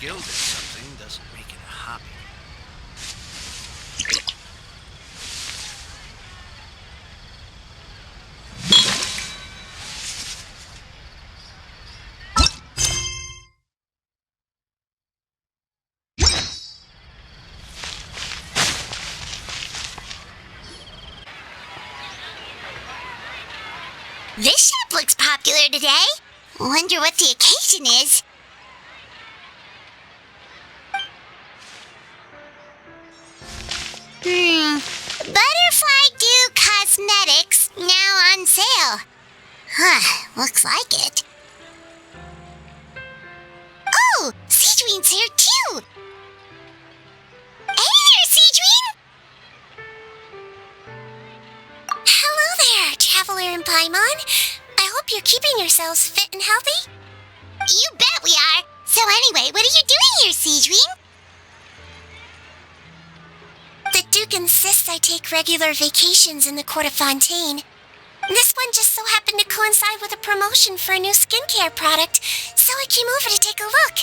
skilled at something doesn't make it a hobby. This shop looks popular today. Wonder what the occasion is. Butterfly Dew Cosmetics now on sale. Huh, looks like it. Oh, SigeWinne's here too. Hey there, SigeWinne! Hello there, Traveler and Paimon. I hope you're keeping yourselves fit and healthy. You bet we are. So anyway, what are you doing here, SigeWinne? The Duke insists I take regular vacations in the Court of Fontaine. This one just so happened to coincide with a promotion for a new skincare product, so I came over to take a look.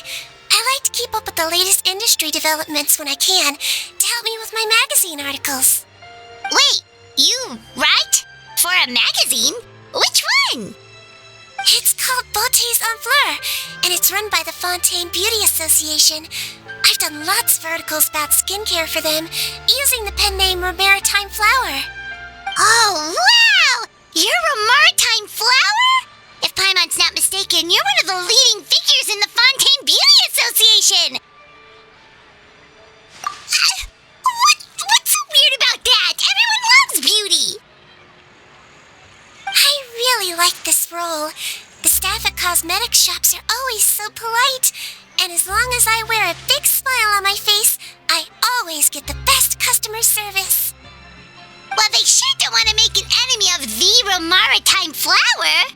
I like to keep up with the latest industry developments when I can, to help me with my magazine articles. Wait, you write? For a magazine? Which one? It's called Beautés en Fleur, and it's run by the Fontaine Beauty Association. I've done lots of articles about skincare for them, using the pen name Maritime Flower. Oh, wow! You're a Maritime Flower? If Paimon's not mistaken, you're one of the leading figures in the Fontaine Beauty Association! What's so weird about that? Everyone loves beauty! I really like this role. The staff at cosmetic shops are always so polite. And as long as I wear a big smile on my face, I always get the best customer service. Well, they sure don't want to make an enemy of the Maritime Flower.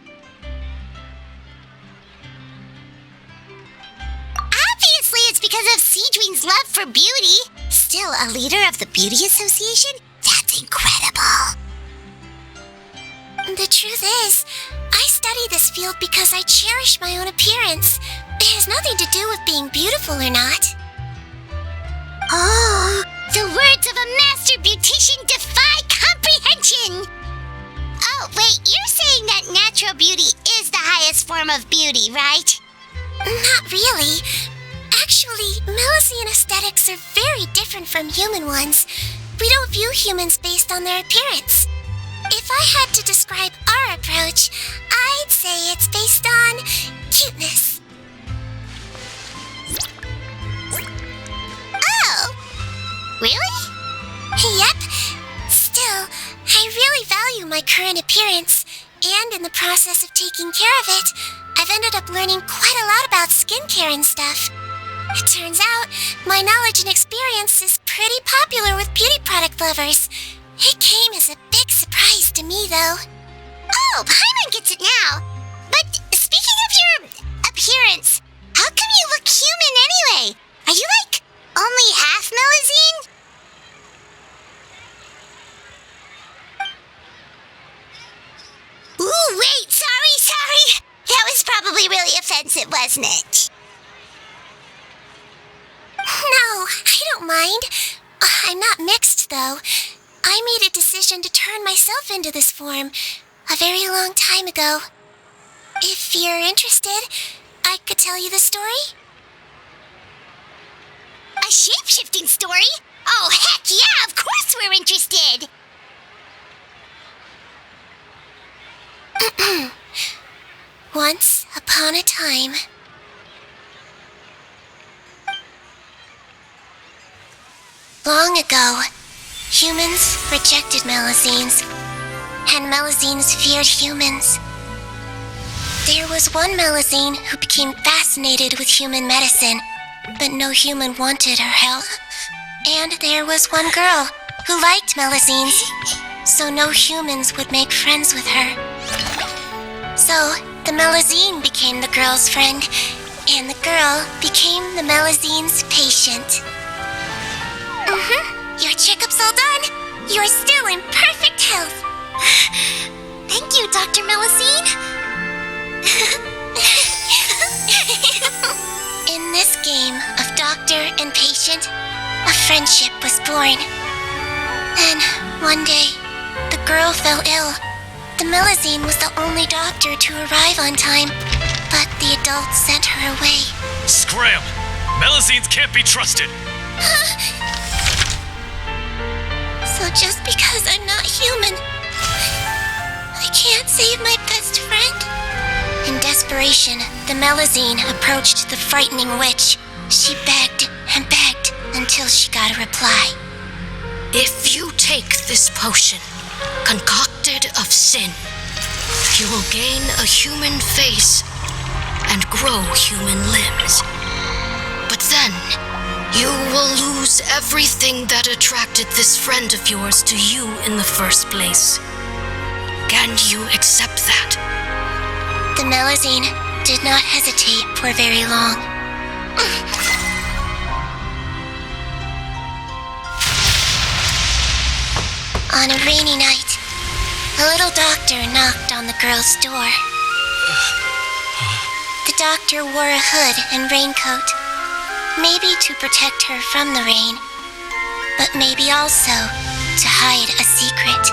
Obviously, it's because of SigeWinne's love for beauty. Still a leader of the Beauty Association? That's incredible. The truth is, I study this field because I cherish my own appearance. It has nothing to do with being beautiful or not. Oh, the words of a master beautician defy comprehension! Oh, wait, you're saying that natural beauty is the highest form of beauty, right? Not really. Actually, Melusine aesthetics are very different from human ones. We don't view humans based on their appearance. If I had to describe our approach, I'd say it's based on cuteness. Oh, really? Yep. Still, I really value my current appearance, and in the process of taking care of it, I've ended up learning quite a lot about skincare and stuff. It turns out, my knowledge and experience is pretty popular with beauty product lovers. It came as a big surprise to me, though. Oh, Paimon gets it now. But speaking of your appearance, how come you look human anyway? Are you, like, only half Melusine? Ooh, wait, sorry. That was probably really offensive, wasn't it? No, I don't mind. I'm not mixed, though. I made a decision to turn myself into this form a very long time ago. If you're interested, I could tell you the story. A shape-shifting story? Oh, heck yeah, of course we're interested! Once upon a time... Long ago, humans rejected Melusines, and Melusines feared humans. There was one Melusine who became fascinated with human medicine, but no human wanted her help. And there was one girl who liked Melusines, so no humans would make friends with her. So the Melusine became the girl's friend, and the girl became the Melusine's patient. Your checkup's all done. You are still in perfect health. Thank you, Dr. Melusine. In this game of and patient, a friendship was born. Then, one day, the girl fell ill. The Melusine was the only doctor to arrive on time, but the adults sent her away. Scram! Melusines can't be trusted! So just because I'm not human, I can't save my best friend? In desperation, the Melusine approached the frightening witch. She begged and begged until she got a reply. If you take this potion, concocted of sin, you will gain a human face and grow human limbs. But then, you will lose everything that attracted this friend of yours to you in the first place. Can you accept that? The Melusine did not hesitate for very long. On a rainy night, a little doctor knocked on the girl's door. The doctor wore a hood and raincoat, maybe to protect her from the rain, but maybe also to hide a secret.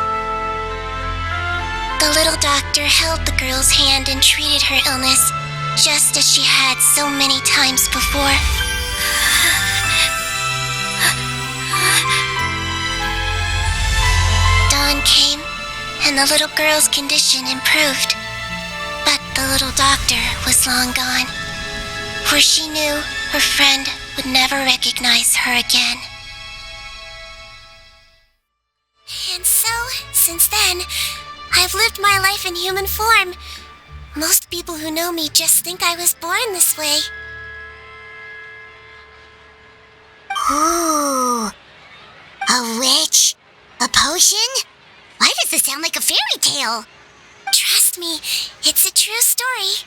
The little doctor held the girl's hand and treated her illness, just as she had so many times before. Dawn came, and the little girl's condition improved. But the little doctor was long gone, for she knew her friend would never recognize her again. And so, since then, I've lived my life in human form. Most people who know me just think I was born this way. Ooh. A witch? A potion? Why does this sound like a fairy tale? Trust me, it's a true story.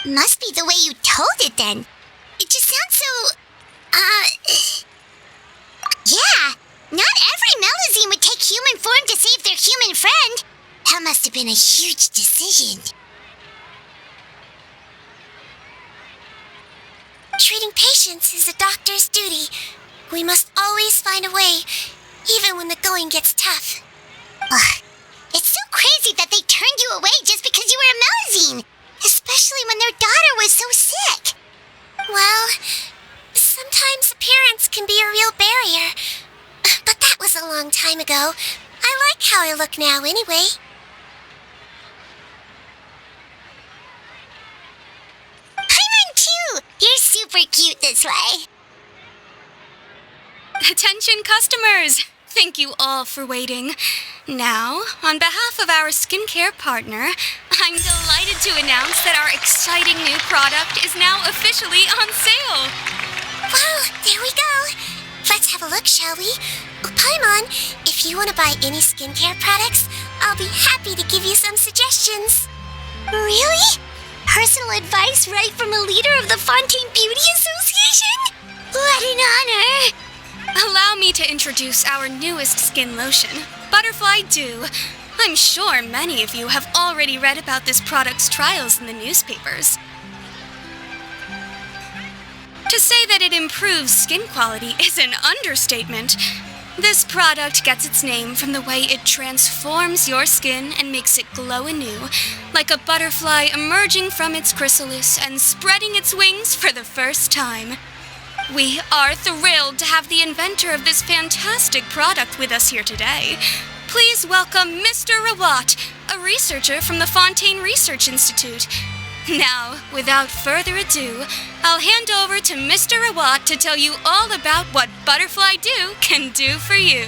Must be the way you told it then. It just sounds so... Yeah, not every Melusine would take human form to save their human friend. That must have been a huge decision. Treating patients is a doctor's duty. We must always find a way, even when the going gets tough. Ugh. It's so crazy that they turned you away just because you were a Melusine, especially when their daughter was so sick. Well, sometimes appearance can be a real barrier. But that was a long time ago. I like how I look now anyway. I run too! You're super cute this way. Attention customers! Thank you all for waiting. Now, on behalf of our skincare partner, I'm delighted to announce that our exciting new product is now officially on sale. Well, there we go. Let's have a look, shall we? Oh, Paimon, if you want to buy any skincare products, I'll be happy to give you some suggestions. Really? Personal advice right from a leader of the Fontaine Beauty Association? What an honor! Allow me to introduce our newest skin lotion, Butterfly Dew. I'm sure many of you have already read about this product's trials in the newspapers. To say that it improves skin quality is an understatement. This product gets its name from the way it transforms your skin and makes it glow anew, like a butterfly emerging from its chrysalis and spreading its wings for the first time. We are thrilled to have the inventor of this fantastic product with us here today. Please welcome Mr. Rawat, a researcher from the Fontaine Research Institute. Now, without further ado, I'll hand over to Mr. Rawat to tell you all about what Butterfly Dew can do for you.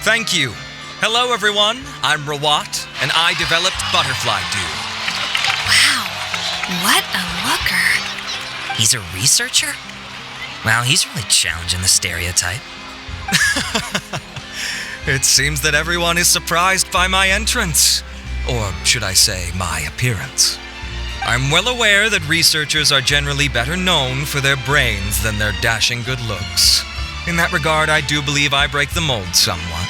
Thank you. Hello, everyone. I'm Rawat, and I developed Butterfly Dew. Wow, what a looker. He's a researcher? Wow, he's really challenging the stereotype. It seems that everyone is surprised by my entrance. Or should I say, my appearance. I'm well aware that researchers are generally better known for their brains than their dashing good looks. In that regard, I do believe I break the mold somewhat.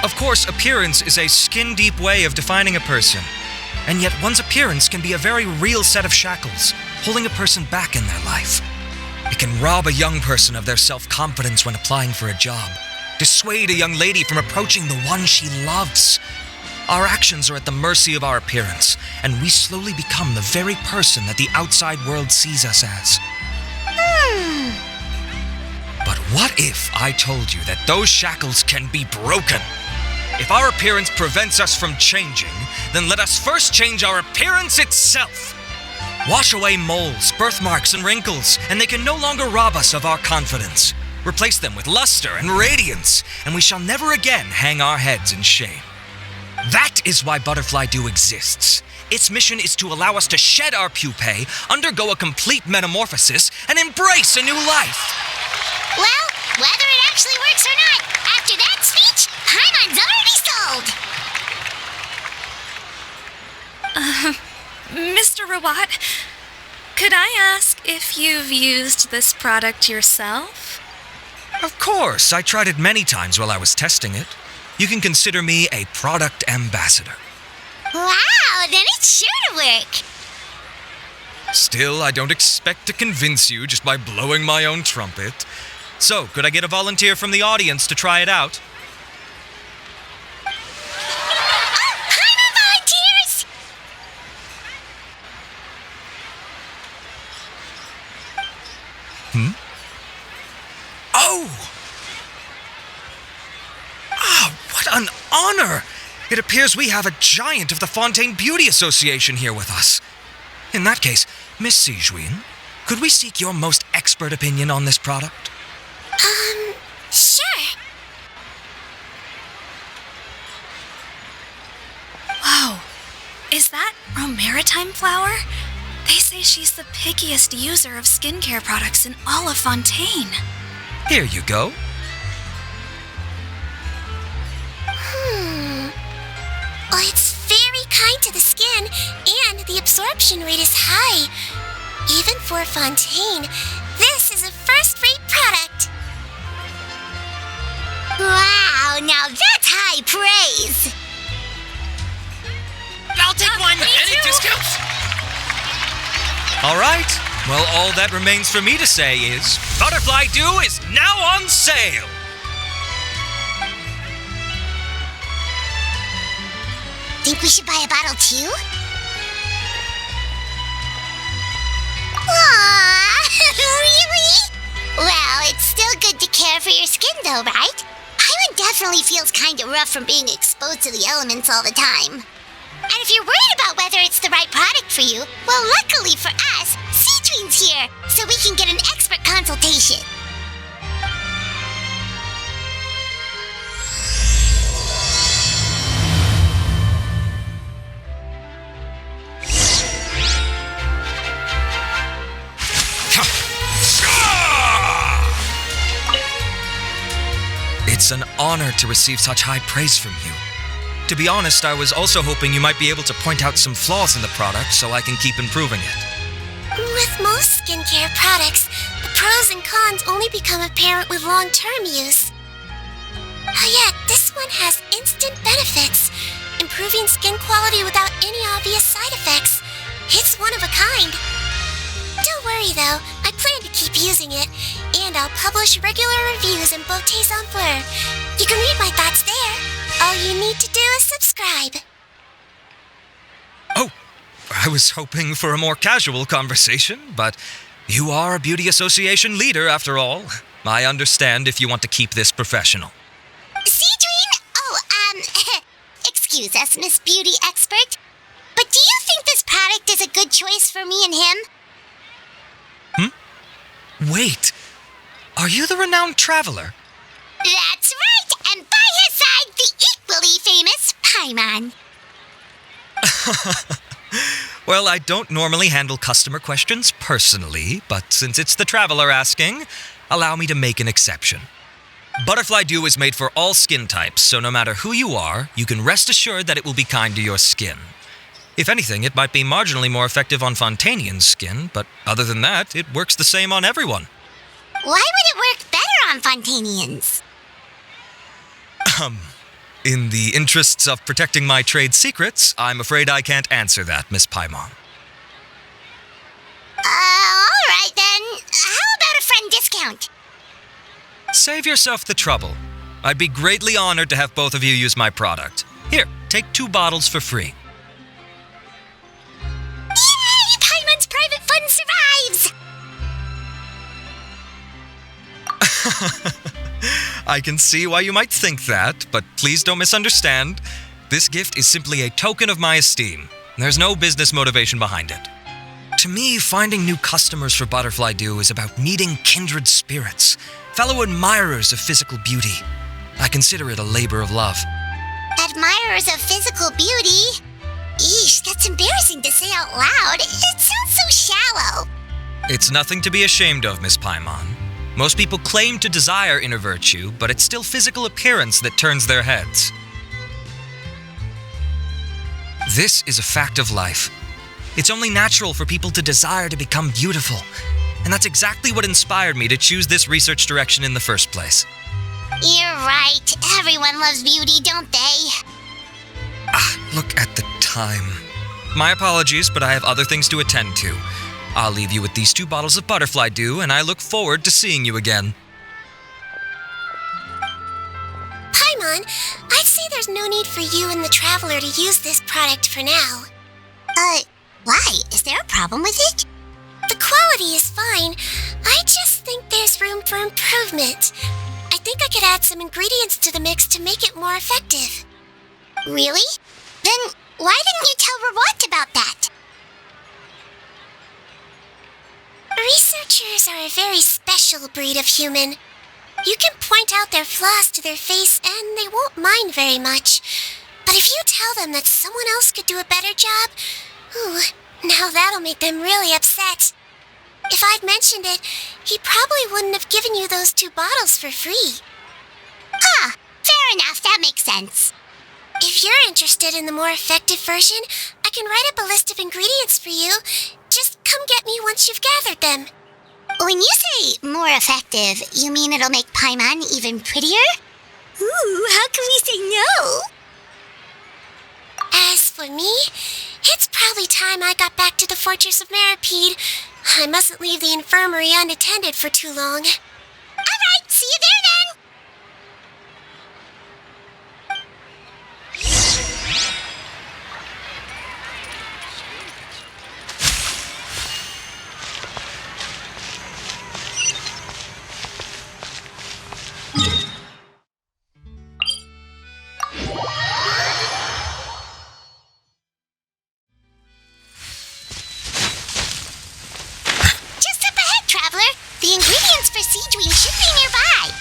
Of course, appearance is a skin-deep way of defining a person. And yet one's appearance can be a very real set of shackles, holding a person back in their life. It can rob a young person of their self-confidence when applying for a job, dissuade a young lady from approaching the one she loves. Our actions are at the mercy of our appearance, and we slowly become the very person that the outside world sees us as. But what if I told you that those shackles can be broken? If our appearance prevents us from changing, then let us first change our appearance itself. Wash away moles, birthmarks, and wrinkles, and they can no longer rob us of our confidence. Replace them with luster and radiance, and we shall never again hang our heads in shame. That is why Butterfly Dew exists. Its mission is to allow us to shed our pupae, undergo a complete metamorphosis, and embrace a new life. Well, whether it actually works or not, after that speech, Paimon's already sold. Mr. Rawat, could I ask if you've used this product yourself? Of course, I tried it many times while I was testing it. You can consider me a product ambassador. Wow, then it's sure to work. Still, I don't expect to convince you just by blowing my own trumpet. So, could I get a volunteer from the audience to try it out? Paimon volunteers! Oh! What an honor! It appears we have a giant of the Fontaine Beauty Association here with us. In that case, Miss SigeWinne, could we seek your most expert opinion on this product? Sure. Whoa, is that Romaritime flower? They say she's the pickiest user of skincare products in all of Fontaine. Here you go. Well, it's very kind to the skin, and the absorption rate is high. Even for Fontaine, this is a first-rate product. Wow, now that's high praise. I'll take one. Any discounts? All right. Well, all that remains for me to say is Butterfly Dew is now on sale. Think we should buy a bottle too? Aww, really? Well, it's still good to care for your skin though, right? Paimon definitely feels kinda rough from being exposed to the elements all the time. And if you're worried about whether it's the right product for you, well, luckily for us, SigeWinne's here, so we can get an expert consultation. It's an honor to receive such high praise from you. To be honest, I was also hoping you might be able to point out some flaws in the product so I can keep improving it. With most skincare products, the pros and cons only become apparent with long-term use. Yet, this one has instant benefits, improving skin quality without any obvious side effects. It's one of a kind. Don't worry though, I plan to keep using it, and I'll publish regular reviews in Beauté's en Fleur. You can read my thoughts there. All you need to do is subscribe. Oh, I was hoping for a more casual conversation, but you are a beauty association leader after all. I understand if you want to keep this professional. SigeWinne? Excuse us, Miss Beauty Expert. But do you think this product is a good choice for me and him? Wait, are you the renowned traveler? That's right, and by his side, the equally famous Paimon. Well, I don't normally handle customer questions personally, but since it's the traveler asking, allow me to make an exception. Butterfly Dew is made for all skin types, so no matter who you are, you can rest assured that it will be kind to your skin. If anything, it might be marginally more effective on Fontainian's skin, but other than that, it works the same on everyone. Why would it work better on Fontainians? In the interests of protecting my trade secrets, I'm afraid I can't answer that, Miss Paimon. Alright then. How about a 1 discount. Save yourself the trouble. I'd be greatly honored to have both of you use my product. Here, take 2 bottles for free. Yay! Paimon's private fund survives! I can see why you might think that, but please don't misunderstand. This gift is simply a token of my esteem. There's no business motivation behind it. To me, finding new customers for Butterfly Dew is about meeting kindred spirits, fellow admirers of physical beauty. I consider it a labor of love. Admirers of physical beauty? Eesh, that's embarrassing to say out loud. It sounds so shallow. It's nothing to be ashamed of, Miss Paimon. Most people claim to desire inner virtue, but it's still physical appearance that turns their heads. This is a fact of life. It's only natural for people to desire to become beautiful, and that's exactly what inspired me to choose this research direction in the first place. You're right. Everyone loves beauty, don't they? Look at the time. My apologies, but I have other things to attend to. I'll leave you with these 2 bottles of Butterfly Dew, and I look forward to seeing you again. Paimon, I'd say there's no need for you and the Traveler to use this product for now. Why? Is there a problem with it? The quality is fine. I just think there's room for improvement. I think I could add some ingredients to the mix to make it more effective. Really? Then why didn't you tell Rawat about that? Researchers are a very special breed of human. You can point out their flaws to their face and they won't mind very much. But if you tell them that someone else could do a better job, now that'll make them really upset. If I'd mentioned it, he probably wouldn't have given you those 2 bottles for free. Fair enough, that makes sense. If you're interested in the more effective version, I can write up a list of ingredients for you. Just come get me once you've gathered them. When you say more effective, you mean it'll make Paimon even prettier? Ooh, how can we say no? As for me, it's probably time I got back to the Fortress of Maripede. I mustn't leave the infirmary unattended for too long. Alright, see you there then! Just up ahead, Traveler. The ingredients for SigeWinne should be nearby.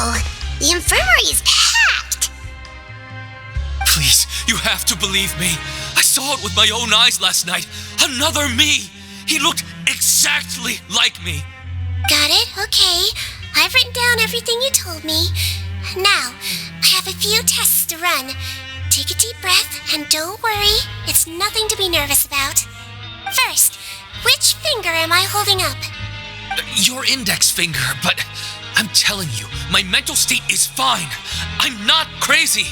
Wow, the infirmary is packed. Please, you have to believe me. I saw it with my own eyes last night. Another me. He looked exactly like me. Got it? Okay. I've written down everything you told me. Now, I have a few tests to run. Take a deep breath, and don't worry, it's nothing to be nervous about. First, which finger am I holding up? Your index finger, but I'm telling you, my mental state is fine. I'm not crazy.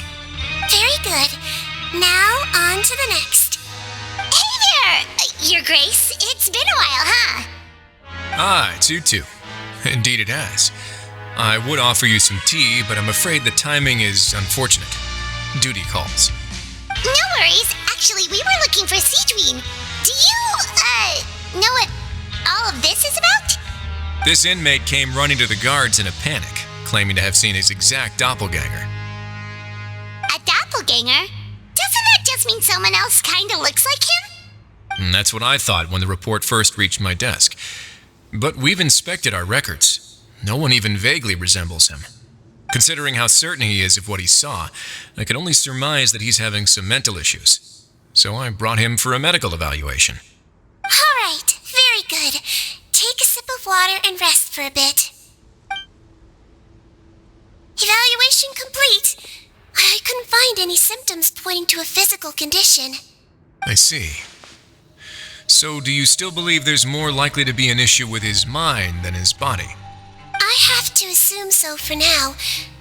Very good. Now, on to the next. Hey there, Your Grace. It's been a while, huh? Ah, it's you two. Indeed it has. I would offer you some tea, but I'm afraid the timing is unfortunate. Duty calls. No worries. Actually, we were looking for SigeWinne. Do you, know what all of this is about? This inmate came running to the guards in a panic, claiming to have seen his exact doppelganger. A doppelganger? Doesn't that just mean someone else kinda looks like him? That's what I thought when the report first reached my desk. But we've inspected our records. No one even vaguely resembles him. Considering how certain he is of what he saw, I can only surmise that he's having some mental issues. So I brought him for a medical evaluation. All right, very good. Take a sip of water and rest for a bit. Evaluation complete. I couldn't find any symptoms pointing to a physical condition. I see. So do you still believe there's more likely to be an issue with his mind than his body? I have to assume so for now.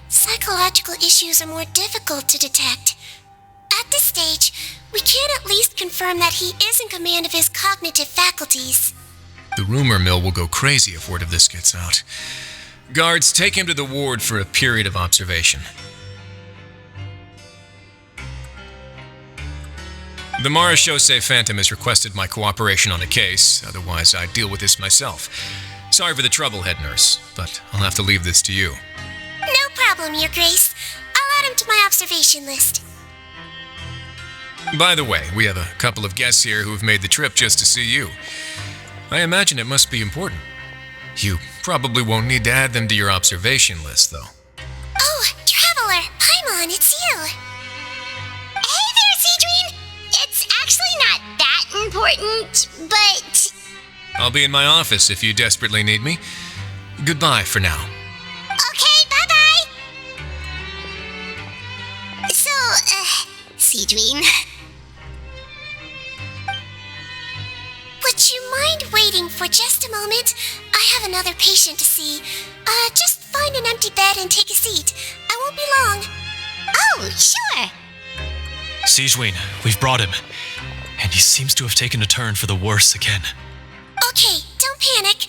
Psychological issues are more difficult to detect. At this stage, we can at least confirm that he is in command of his cognitive faculties. The rumor mill will go crazy if word of this gets out. Guards, take him to the ward for a period of observation. The Marechaussee Phantom has requested my cooperation on a case, otherwise I'd deal with this myself. Sorry for the trouble, head nurse, but I'll have to leave this to you. No problem, Your Grace. I'll add him to my observation list. By the way, we have a couple of guests here who have made the trip just to see you. I imagine it must be important. You probably won't need to add them to your observation list, though. Oh, Traveler, Paimon, it's you. Hey there, SigeWinne! It's actually not that important, but... I'll be in my office if you desperately need me. Goodbye for now. Okay, bye-bye! So, SigeWinne... Would you mind waiting for just a moment? I have another patient to see. Just find an empty bed and take a seat. I won't be long. Oh, sure! SigeWinne, we've brought him. And he seems to have taken a turn for the worse again. Okay, don't panic.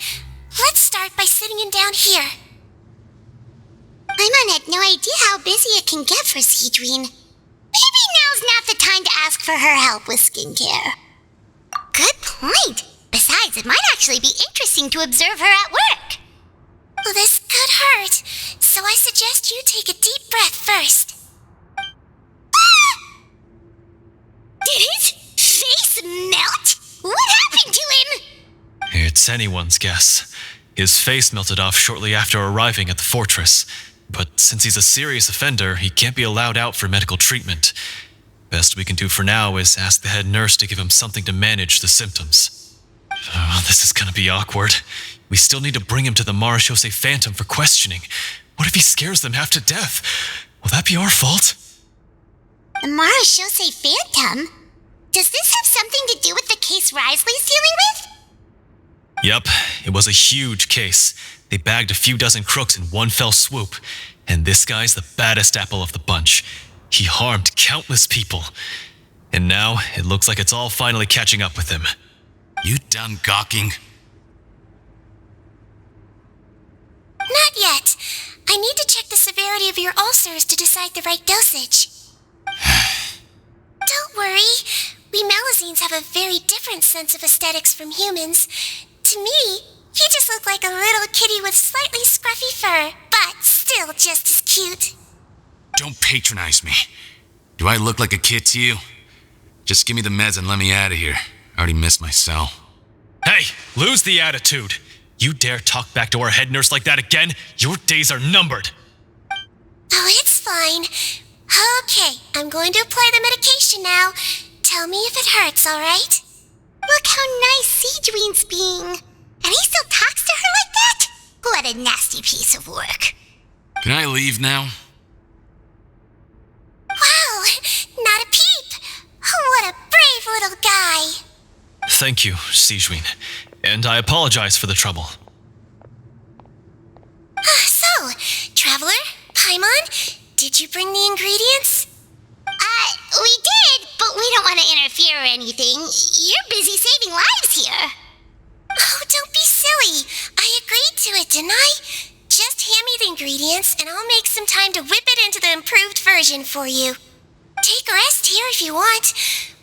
Let's start by sitting him down here. Paimon had no idea how busy it can get for SigeWinne. Maybe now's not the time to ask for her help with skincare. Good point. Besides, it might actually be interesting to observe her at work. Well, this could hurt, so I suggest you take a deep breath first. Did his face melt? What happened to him? It's anyone's guess. His face melted off shortly after arriving at the fortress. But since he's a serious offender, he can't be allowed out for medical treatment. Best we can do for now is ask the head nurse to give him something to manage the symptoms. Oh, this is gonna be awkward. We still need to bring him to the Marechaussee Phantom for questioning. What if he scares them half to death? Will that be our fault? The Marechaussee Phantom? Does this have something to do with the case Risley's dealing with? Yep, it was a huge case. They bagged a few dozen crooks in one fell swoop. And this guy's the baddest apple of the bunch. He harmed countless people. And now, it looks like it's all finally catching up with him. You done gawking? Not yet. I need to check the severity of your ulcers to decide the right dosage. Don't worry. We Melusines have a very different sense of aesthetics from humans. To me, you just look like a little kitty with slightly scruffy fur, but still just as cute. Don't patronize me. Do I look like a kid to you? Just give me the meds and let me out of here. I already missed my cell. Hey, lose the attitude. You dare talk back to our head nurse like that again? Your days are numbered. Oh, it's fine. Okay, I'm going to apply the medication now. Tell me if it hurts, alright? Look how nice SigeWinne's being. And he still talks to her like that? What a nasty piece of work. Can I leave now? Wow, not a peep. What a brave little guy. Thank you, SigeWinne. And I apologize for the trouble. So, Traveler, Paimon, did you bring the ingredients? We did, but we don't want to interfere or anything. You're busy saving lives here. Oh, don't be silly. I agreed to it, didn't I? Just hand me the ingredients, and I'll make some time to whip it into the improved version for you. Take a rest here if you want.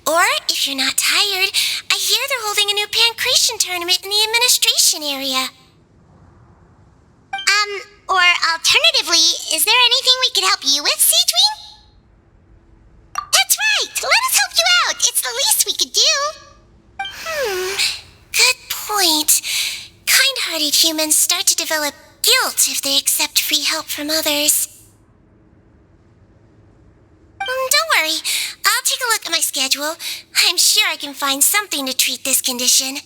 Or, if you're not tired, I hear they're holding a new pancreation tournament in the administration area. Or alternatively, is there anything we could help you with, SigeWinne? That's right! Let us help you out! It's the least we could do! Good point. Kind-hearted humans start to develop guilt if they accept free help from others. Don't worry. I'll take a look at my schedule. I'm sure I can find something to treat this condition.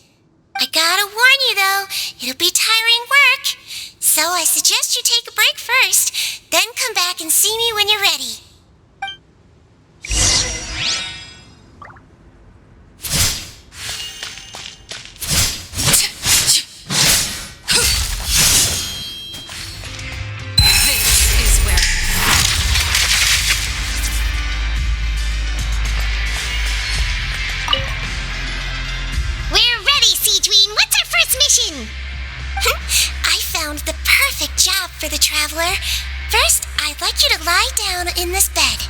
I gotta warn you, though, it'll be tiring work. So I suggest you take a break first, then come back and see me when you're ready. We're ready, SigeWinne! What's our first mission? I found the perfect job for the Traveler. First, I'd like you to lie down in this bed.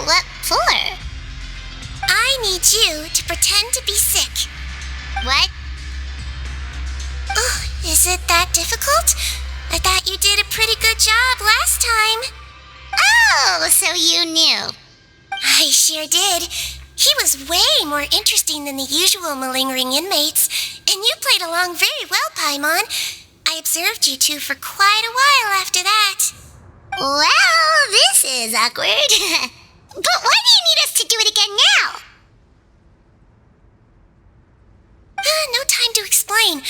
What for? I need you to pretend to be sick. What? Oh, is it that difficult? I thought you did a pretty good job last time. Oh, so you knew. I sure did. He was way more interesting than the usual malingering inmates, and you played along very well, Paimon. I observed you two for quite a while after that. Well, this is awkward. But why do you need us to do it again now? No time to explain.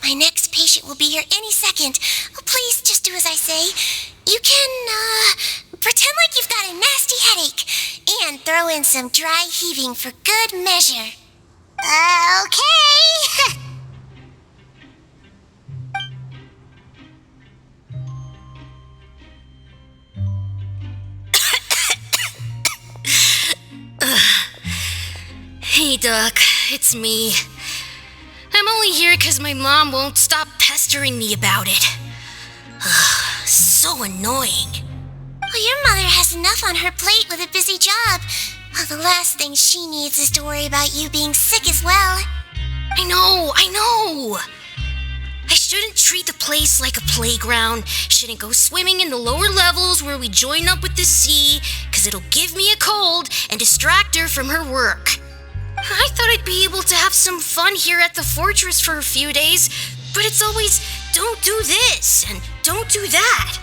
My next patient will be here any second. Oh, please, just do as I say. You can, pretend like you've got a nasty headache, and throw in some dry heaving for good measure. Okay. Hey, Doc, it's me. I'm only here because my mom won't stop pestering me about it. So annoying. Well, your mother has enough on her plate with a busy job. Well, the last thing she needs is to worry about you being sick as well. I know. I shouldn't treat the place like a playground. Shouldn't go swimming in the lower levels where we join up with the sea, because it'll give me a cold and distract her from her work. I thought I'd be able to have some fun here at the fortress for a few days, but it's always, don't do this and don't do that.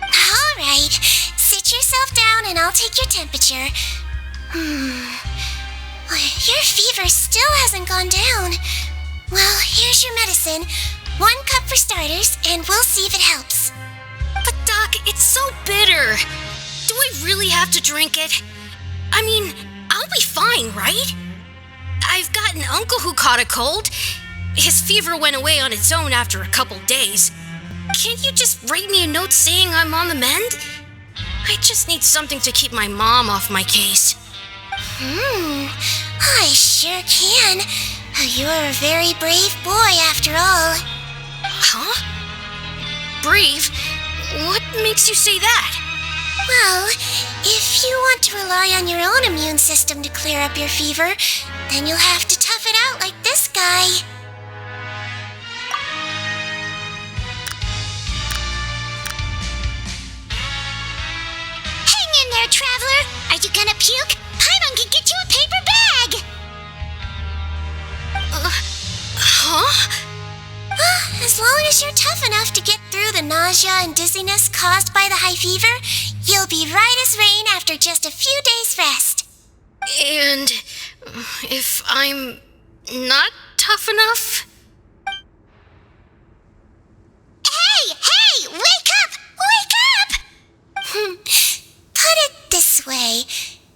All right, sit yourself down and I'll take your temperature. Your fever still hasn't gone down. Well, here's your medicine. 1 cup for starters, and we'll see if it helps. But Doc, it's so bitter. Do I really have to drink it? I mean, I'll be fine, right? I've got an uncle who caught a cold. His fever went away on its own after a couple days. Can't you just write me a note saying I'm on the mend? I just need something to keep my mom off my case. I sure can. You're a very brave boy after all. Huh? Brave? What makes you say that? Well, if you want to rely on your own immune system to clear up your fever, then you'll have to tough it out like this guy. Hang in there, Traveler. Are you gonna puke? Paimon can get you a paper bag. Huh? as you're tough enough to get through the nausea and dizziness caused by the high fever, you'll be right as rain after just a few days' rest. And if I'm not tough enough? Hey! Wake up! Wake up! Put it this way.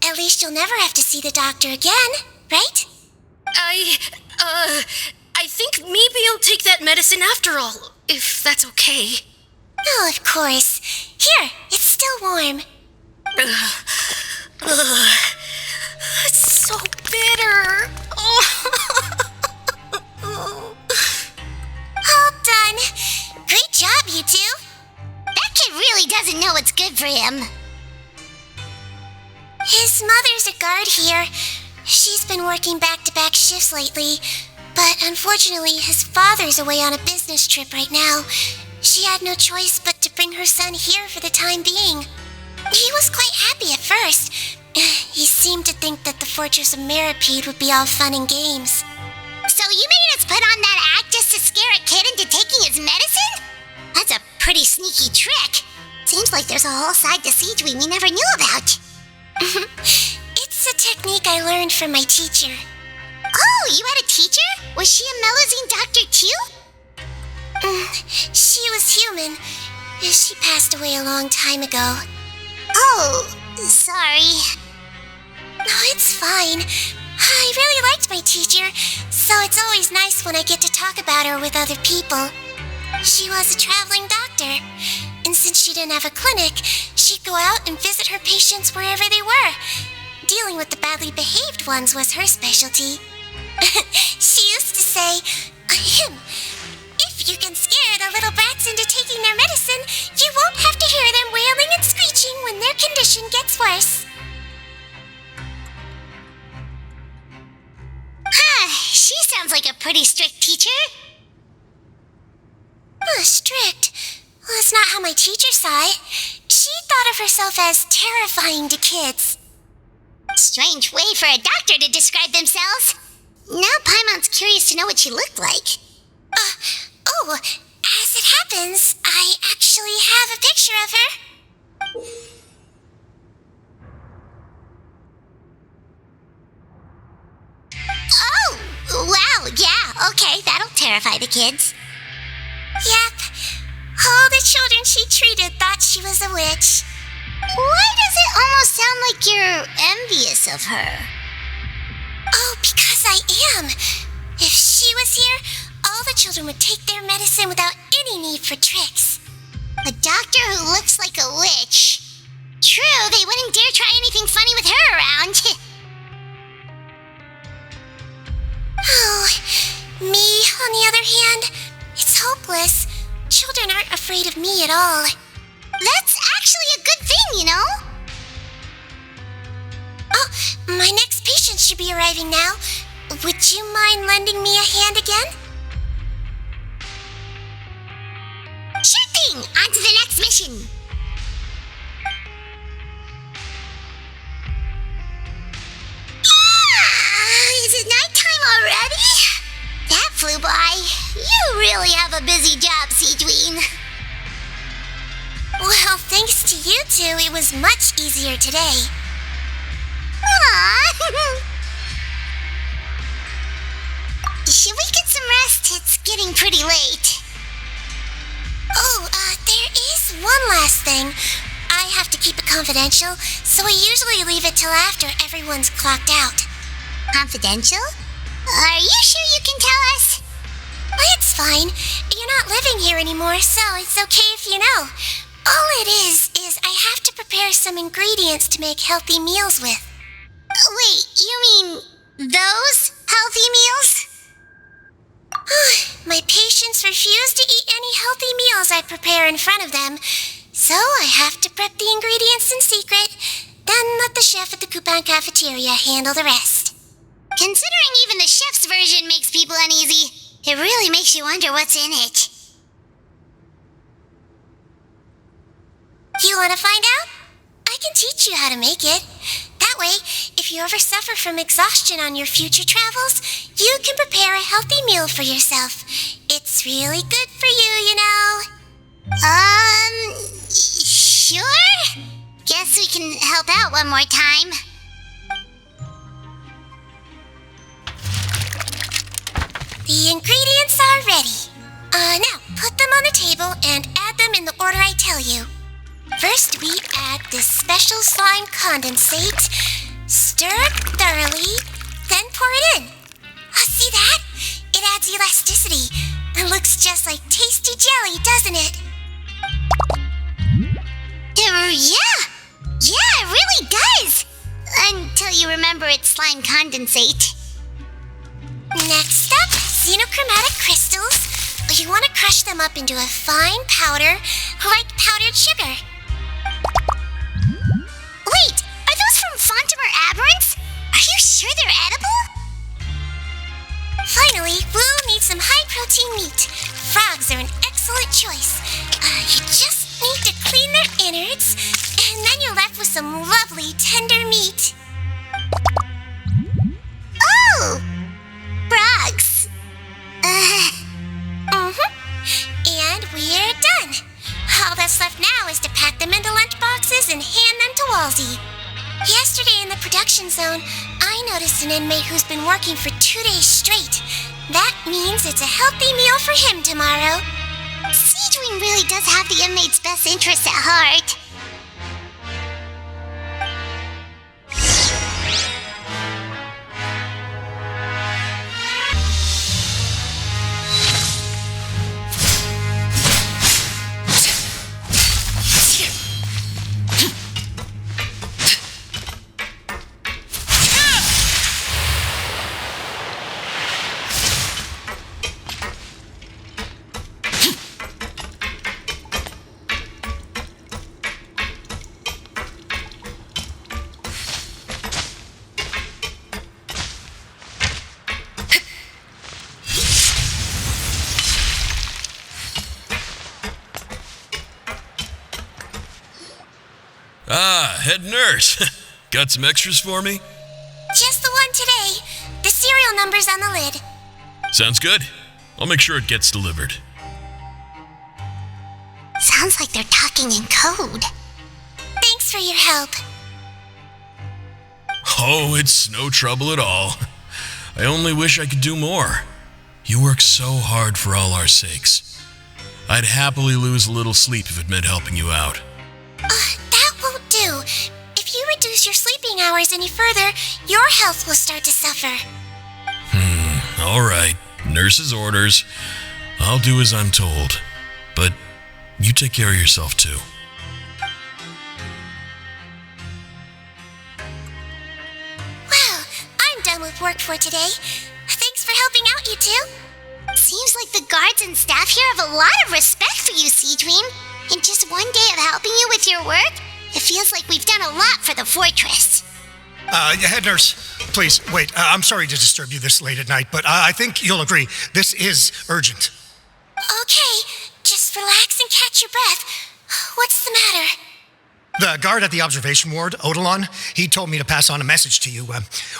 At least you'll never have to see the doctor again, right? I think maybe I'll take that medicine after all, if that's okay. Oh, of course. Here, it's still warm. It's so bitter. All done. Great job, you two. That kid really doesn't know what's good for him. His mother's a guard here. She's been working back-to-back shifts lately, but unfortunately his father's away on a business trip right now. She had no choice but to bring her son here for the time being. He was quite happy at first. He seemed to think that the Fortress of Meripede would be all fun and games. So you made us put on that act just to scare a kid into taking his medicine? That's a pretty sneaky trick. Seems like there's a whole side to SigeWinne we never knew about. It's a technique I learned from my teacher. Oh, you had a teacher? Was she a Melazine doctor too? She was human. She passed away a long time ago. Oh, sorry. No, it's fine. I really liked my teacher, so it's always nice when I get to talk about her with other people. She was a traveling doctor, and since she didn't have a clinic, she'd go out and visit her patients wherever they were. Dealing with the badly behaved ones was her specialty. She used to say, if you can scare the little brats into taking their medicine, you won't have to hear them wailing and screeching when their condition gets worse. She sounds like a pretty strict teacher. Strict? Well, that's not how my teacher saw it. She thought of herself as terrifying to kids. Strange way for a doctor to describe themselves. Now Paimon's curious to know what she looked like. As it happens, I actually have a picture of her. Oh, wow, yeah, okay, that'll terrify the kids. Yep. All the children she treated thought she was a witch. Why does it almost sound like you're envious of her? Oh, because I am. If she was here, all the children would take their medicine without any need for tricks. A doctor who looks like a witch. True, they wouldn't dare try anything funny with her around. Oh, me, on the other hand, it's hopeless. Children aren't afraid of me at all. That's actually a good thing, you know? Oh, my next patient should be arriving now. Would you mind lending me a hand again? Sure thing! On to the next mission! Is it nighttime already? That flew by. You really have a busy job, SigeWinne. Well, thanks to you two, it was much easier today. Aww. Should we get some rest? It's getting pretty late. Oh, there is one last thing. I have to keep it confidential, so I usually leave it till after everyone's clocked out. Confidential? Are you sure you can tell us? Well, it's fine. You're not living here anymore, so it's okay if you know. All it is I have to prepare some ingredients to make healthy meals with. Wait, you mean those healthy meals? My patients refuse to eat any healthy meals I prepare in front of them, so I have to prep the ingredients in secret, then let the chef at the Coupon cafeteria handle the rest. Considering even the chef's version makes people uneasy, it really makes you wonder what's in it. You want to find out? I can teach you how to make it. That way, if you ever suffer from exhaustion on your future travels, you can prepare a healthy meal for yourself. It's It's really good for you, you know. Sure? Guess we can help out one more time. The ingredients are ready. Now, put them on the table and add them in the order I tell you. First, we add this special slime condensate, stir it thoroughly, then pour it in. Oh, see that? It adds elasticity and looks just like tasty jelly, doesn't it? Yeah, it really does. Until you remember it's slime condensate. Next up, xenochromatic crystals. You want to crush them up into a fine powder, like powdered sugar. Wait, are those from Fontimer Aberrants? Are you sure they're edible? Finally, we'll need some high-protein meat. Frogs are an excellent choice. You just need to clean their innards, and then you're left with some lovely tender meat. Oh! Frogs. And we're done. All that's left now is to pack them into lunch boxes and hand them to Walsey. Yesterday in the production zone, I noticed an inmate who's been working for 2 days straight. That means it's a healthy meal for him tomorrow. SigeWinne really does have the inmate's best interests at heart. Head nurse. Got some extras for me? Just the one today. The serial number's on the lid. Sounds good. I'll make sure it gets delivered. Sounds like they're talking in code. Thanks for your help. Oh, it's no trouble at all. I only wish I could do more. You work so hard for all our sakes. I'd happily lose a little sleep if it meant helping you out. That won't do. If you reduce your sleeping hours any further, your health will start to suffer. All right. Nurse's orders. I'll do as I'm told. But you take care of yourself, too. Well, I'm done with work for today. Thanks for helping out, you two. Seems like the guards and staff here have a lot of respect for you, SigeWinne. In just one day of helping you with your work, it feels like we've done a lot for the fortress. Head nurse, please, wait. I'm sorry to disturb you this late at night, but I think you'll agree. This is urgent. Okay, just relax and catch your breath. What's the matter? The guard at the observation ward, Odilon, he told me to pass on a message to you.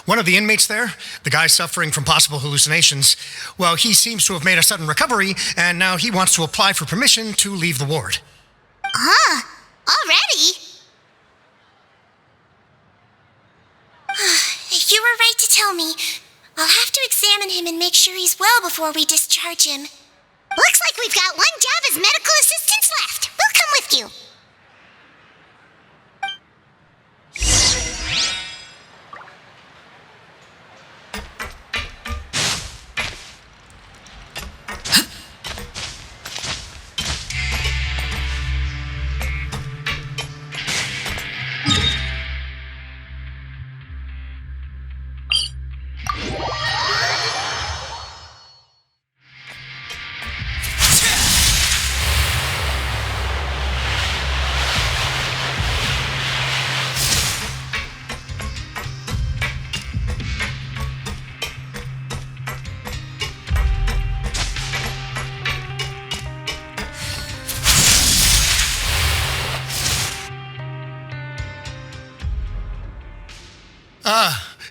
One of the inmates there, the guy suffering from possible hallucinations, well, he seems to have made a sudden recovery, and now he wants to apply for permission to leave the ward. Already? You were right to tell me. I'll have to examine him and make sure he's well before we discharge him. Looks like we've got one job as medical assistants left. We'll come with you.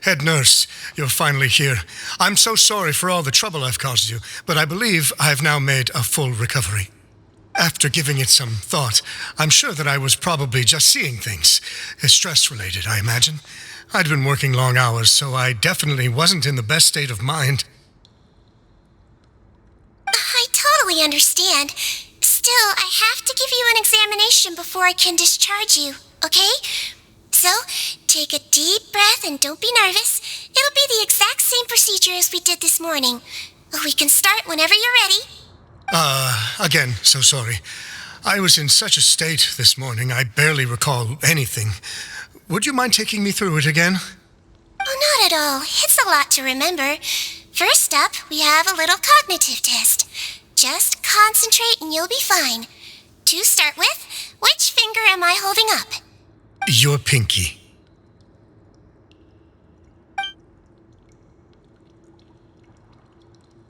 Head nurse, you're finally here. I'm so sorry for all the trouble I've caused you, but I believe I've now made a full recovery. After giving it some thought, I'm sure that I was probably just seeing things. Stress-related, I imagine. I'd been working long hours, so I definitely wasn't in the best state of mind. I totally understand. Still, I have to give you an examination before I can discharge you, okay? So, take a deep breath and don't be nervous. It'll be the exact same procedure as we did this morning. We can start whenever you're ready. Again, so sorry. I was in such a state this morning, I barely recall anything. Would you mind taking me through it again? Oh, not at all. It's a lot to remember. First up, we have a little cognitive test. Just concentrate and you'll be fine. To start with, which finger am I holding up? Your pinky.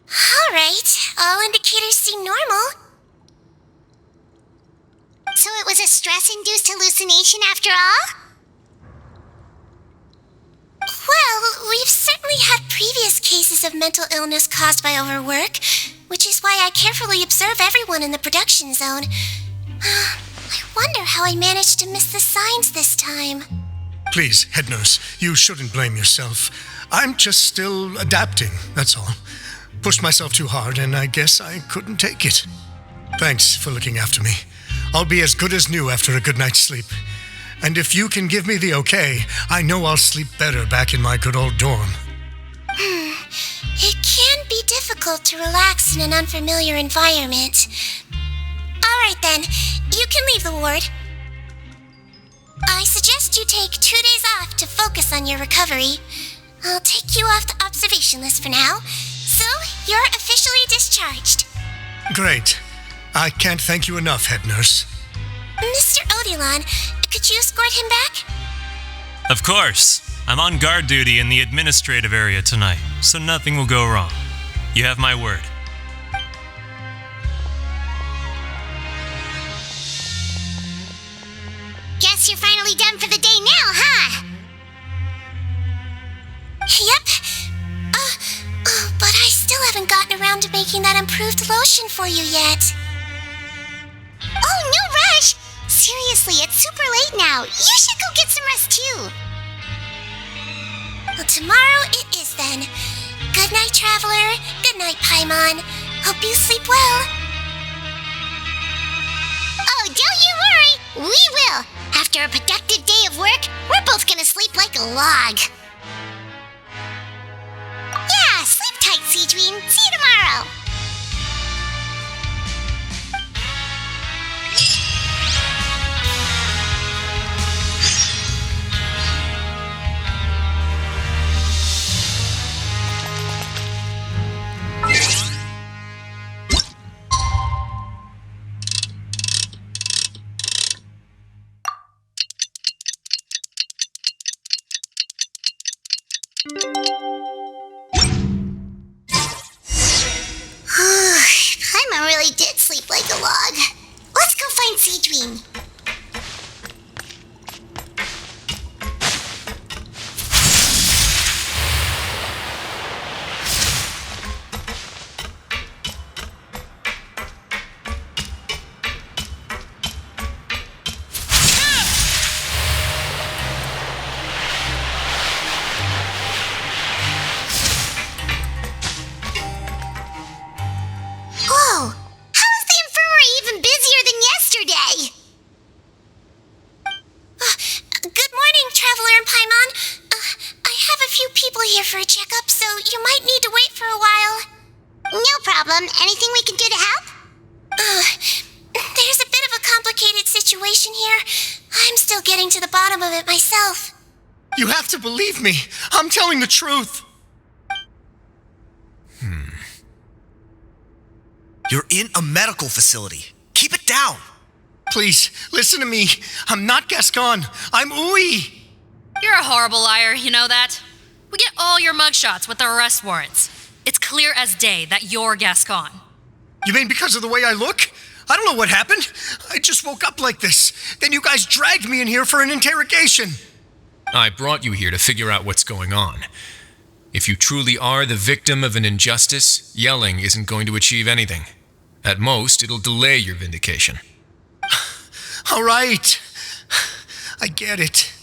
All right. All indicators seem normal. So it was a stress-induced hallucination after all? Well, we've certainly had previous cases of mental illness caused by overwork, which is why I carefully observe everyone in the production zone. I wonder how I managed to miss the signs this time. Please, head nurse, you shouldn't blame yourself. I'm just still adapting, that's all. Pushed myself too hard, and I guess I couldn't take it. Thanks for looking after me. I'll be as good as new after a good night's sleep. And if you can give me the okay, I know I'll sleep better back in my good old dorm. It can be difficult to relax in an unfamiliar environment. All right then, you can leave the ward. I suggest you take 2 days off to focus on your recovery. I'll take you off the observation list for now, so you're officially discharged. Great. I can't thank you enough, head nurse. Mr. Odilon, could you escort him back? Of course. I'm on guard duty in the administrative area tonight, so nothing will go wrong. You have my word. Guess you're finally done for the day now, huh? Yep. But I still haven't gotten around to making that improved lotion for you yet. Oh, no rush! Seriously, it's super late now. You should go get some rest too. Well, tomorrow it is then. Good night, Traveler. Good night, Paimon. Hope you sleep well. Oh, don't you worry. We will. After a productive day of work, we're both gonna sleep like a log. Yeah, sleep tight, SigeWinne. See you tomorrow. Paimon really did sleep like a log. Let's go find SigeWinne. Whoa! How is the infirmary even busier than yesterday? Good morning, Traveler and Paimon. I have a few people here for a checkup, so you might need to wait for a while. No problem. Anything we can do to help? There's a bit of a complicated situation here. I'm still getting to the bottom of it myself. You have to believe me. I'm telling the truth. You're in a medical facility. Keep it down. Please, listen to me. I'm not Gascon. I'm Uwe. You're a horrible liar, you know that? We get all your mugshots with the arrest warrants. It's clear as day that you're Gascon. You mean because of the way I look? I don't know what happened. I just woke up like this. Then you guys dragged me in here for an interrogation. I brought you here to figure out what's going on. If you truly are the victim of an injustice, yelling isn't going to achieve anything. At most, it'll delay your vindication. All right. I get it.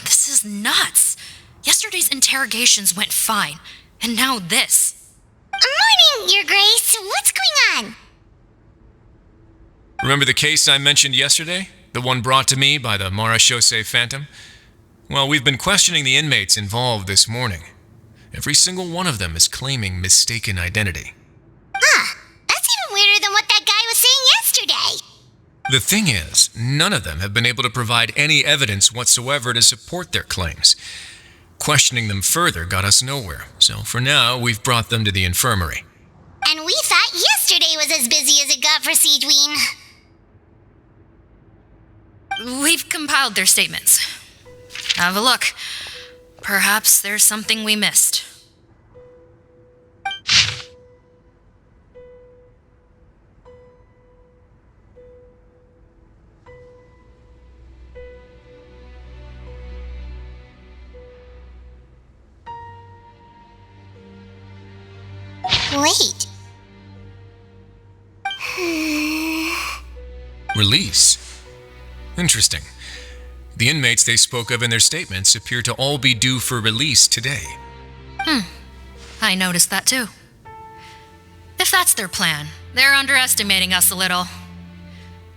This is nuts. Yesterday's interrogations went fine, and now this. Morning, Your Grace. What's going on? Remember the case I mentioned yesterday? The one brought to me by the Marachose Phantom? Well, we've been questioning the inmates involved this morning. Every single one of them is claiming mistaken identity. Huh. That's even weirder than what that guy was saying yesterday. The thing is, none of them have been able to provide any evidence whatsoever to support their claims. Questioning them further got us nowhere, so for now, we've brought them to the infirmary. And we thought yesterday was as busy as it got for SigeWinne. We've compiled their statements. Have a look. Perhaps there's something we missed. Wait. Release? Interesting. The inmates they spoke of in their statements appear to all be due for release today. I noticed that too. If that's their plan, they're underestimating us a little.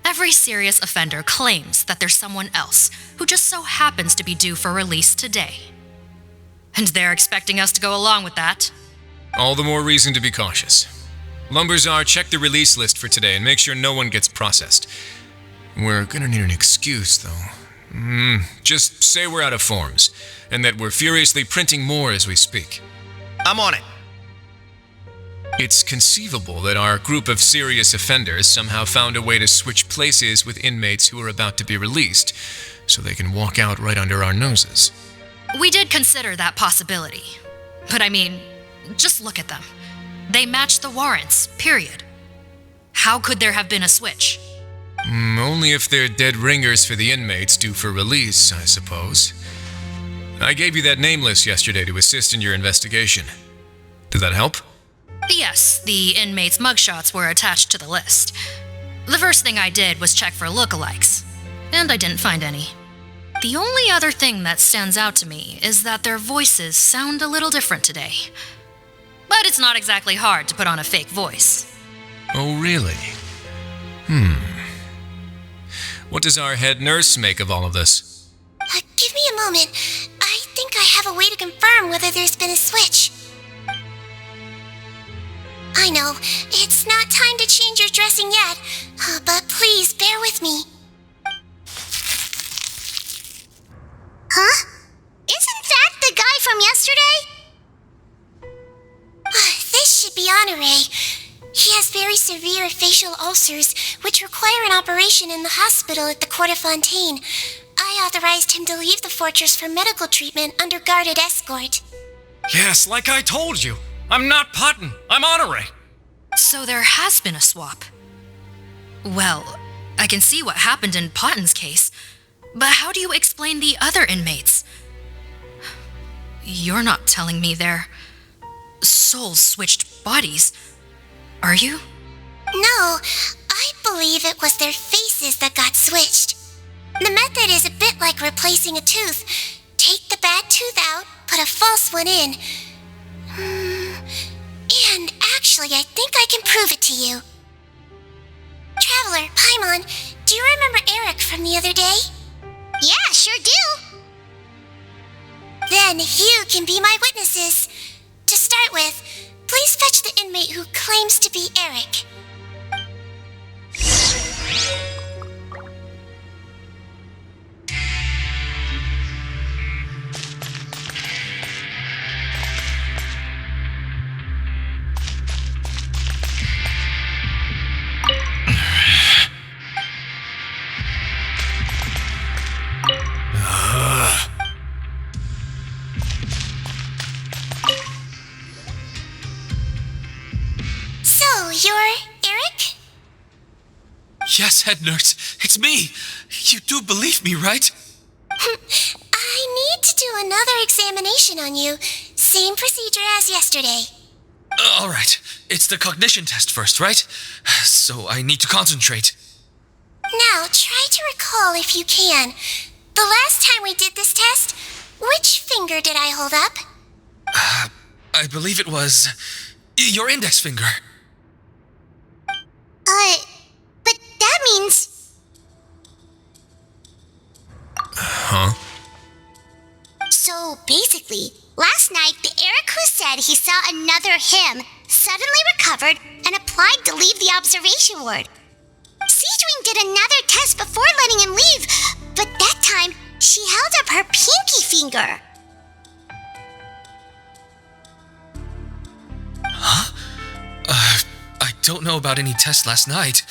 Every serious offender claims that there's someone else who just so happens to be due for release today. And they're expecting us to go along with that. All the more reason to be cautious. Lumberzar, check the release list for today and make sure no one gets processed. We're gonna need an excuse, though. Just say we're out of forms, and that we're furiously printing more as we speak. I'm on it. It's conceivable that our group of serious offenders somehow found a way to switch places with inmates who are about to be released, so they can walk out right under our noses. We did consider that possibility. But I mean, just look at them. They match the warrants, period. How could there have been a switch? Only if they're dead ringers for the inmates due for release, I suppose. I gave you that name list yesterday to assist in your investigation. Did that help? Yes, the inmates' mugshots were attached to the list. The first thing I did was check for lookalikes, and I didn't find any. The only other thing that stands out to me is that their voices sound a little different today. But it's not exactly hard to put on a fake voice. Oh, really? What does our head nurse make of all of this? Give me a moment. I think I have a way to confirm whether there's been a switch. I know, it's not time to change your dressing yet, but please bear with me. Huh? Isn't that the guy from yesterday? This should be Honore. He has very severe facial ulcers, which require an operation in the hospital at the Court of Fontaine. I authorized him to leave the fortress for medical treatment under guarded escort. Yes, like I told you. I'm not Putton. I'm Honore. So there has been a swap. Well, I can see what happened in Potton's case, but how do you explain the other inmates? You're not telling me their souls switched bodies, are you? No, I believe it was their faces that got switched. The method is a bit like replacing a tooth. Take the bad tooth out, put a false one in. And actually, I think I can prove it to you. Traveler, Paimon, do you remember Eric from the other day? Yeah, sure do. Then you can be my witnesses. To start with, please fetch the inmate who claims to be Eric. You're Eric? Yes, head nurse. It's me. You do believe me, right? I to do another examination on you. Same procedure as yesterday. All right. It's the cognition test first, right? So I need to concentrate. Now, try to recall if you can. The last time we did this test, which finger did I hold up? I believe it was your index finger. But that means... Huh? So basically, last night the Eric who said he saw another him suddenly recovered and applied to leave the observation ward. SigeWinne did another test before letting him leave, but that time she held up her pinky finger. Huh? I don't know about any test last night.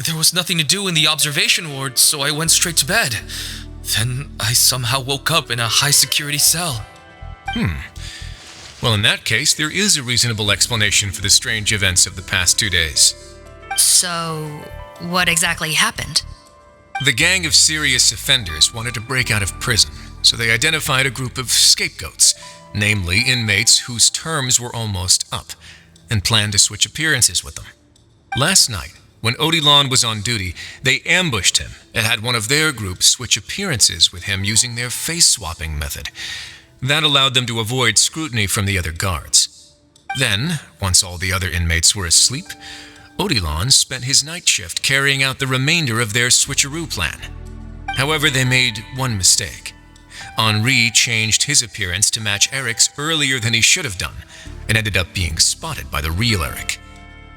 There was nothing to do in the observation ward, so I went straight to bed. Then I somehow woke up in a high-security cell. Well, in that case, there is a reasonable explanation for the strange events of the past 2 days. So, what exactly happened? The gang of serious offenders wanted to break out of prison, so they identified a group of scapegoats, namely inmates whose terms were almost up, and planned to switch appearances with them. Last night, when Odilon was on duty, they ambushed him and had one of their group switch appearances with him using their face-swapping method. That allowed them to avoid scrutiny from the other guards. Then, once all the other inmates were asleep, Odilon spent his night shift carrying out the remainder of their switcheroo plan. However, they made one mistake. Henri changed his appearance to match Eric's earlier than he should have done, and ended up being spotted by the real Eric.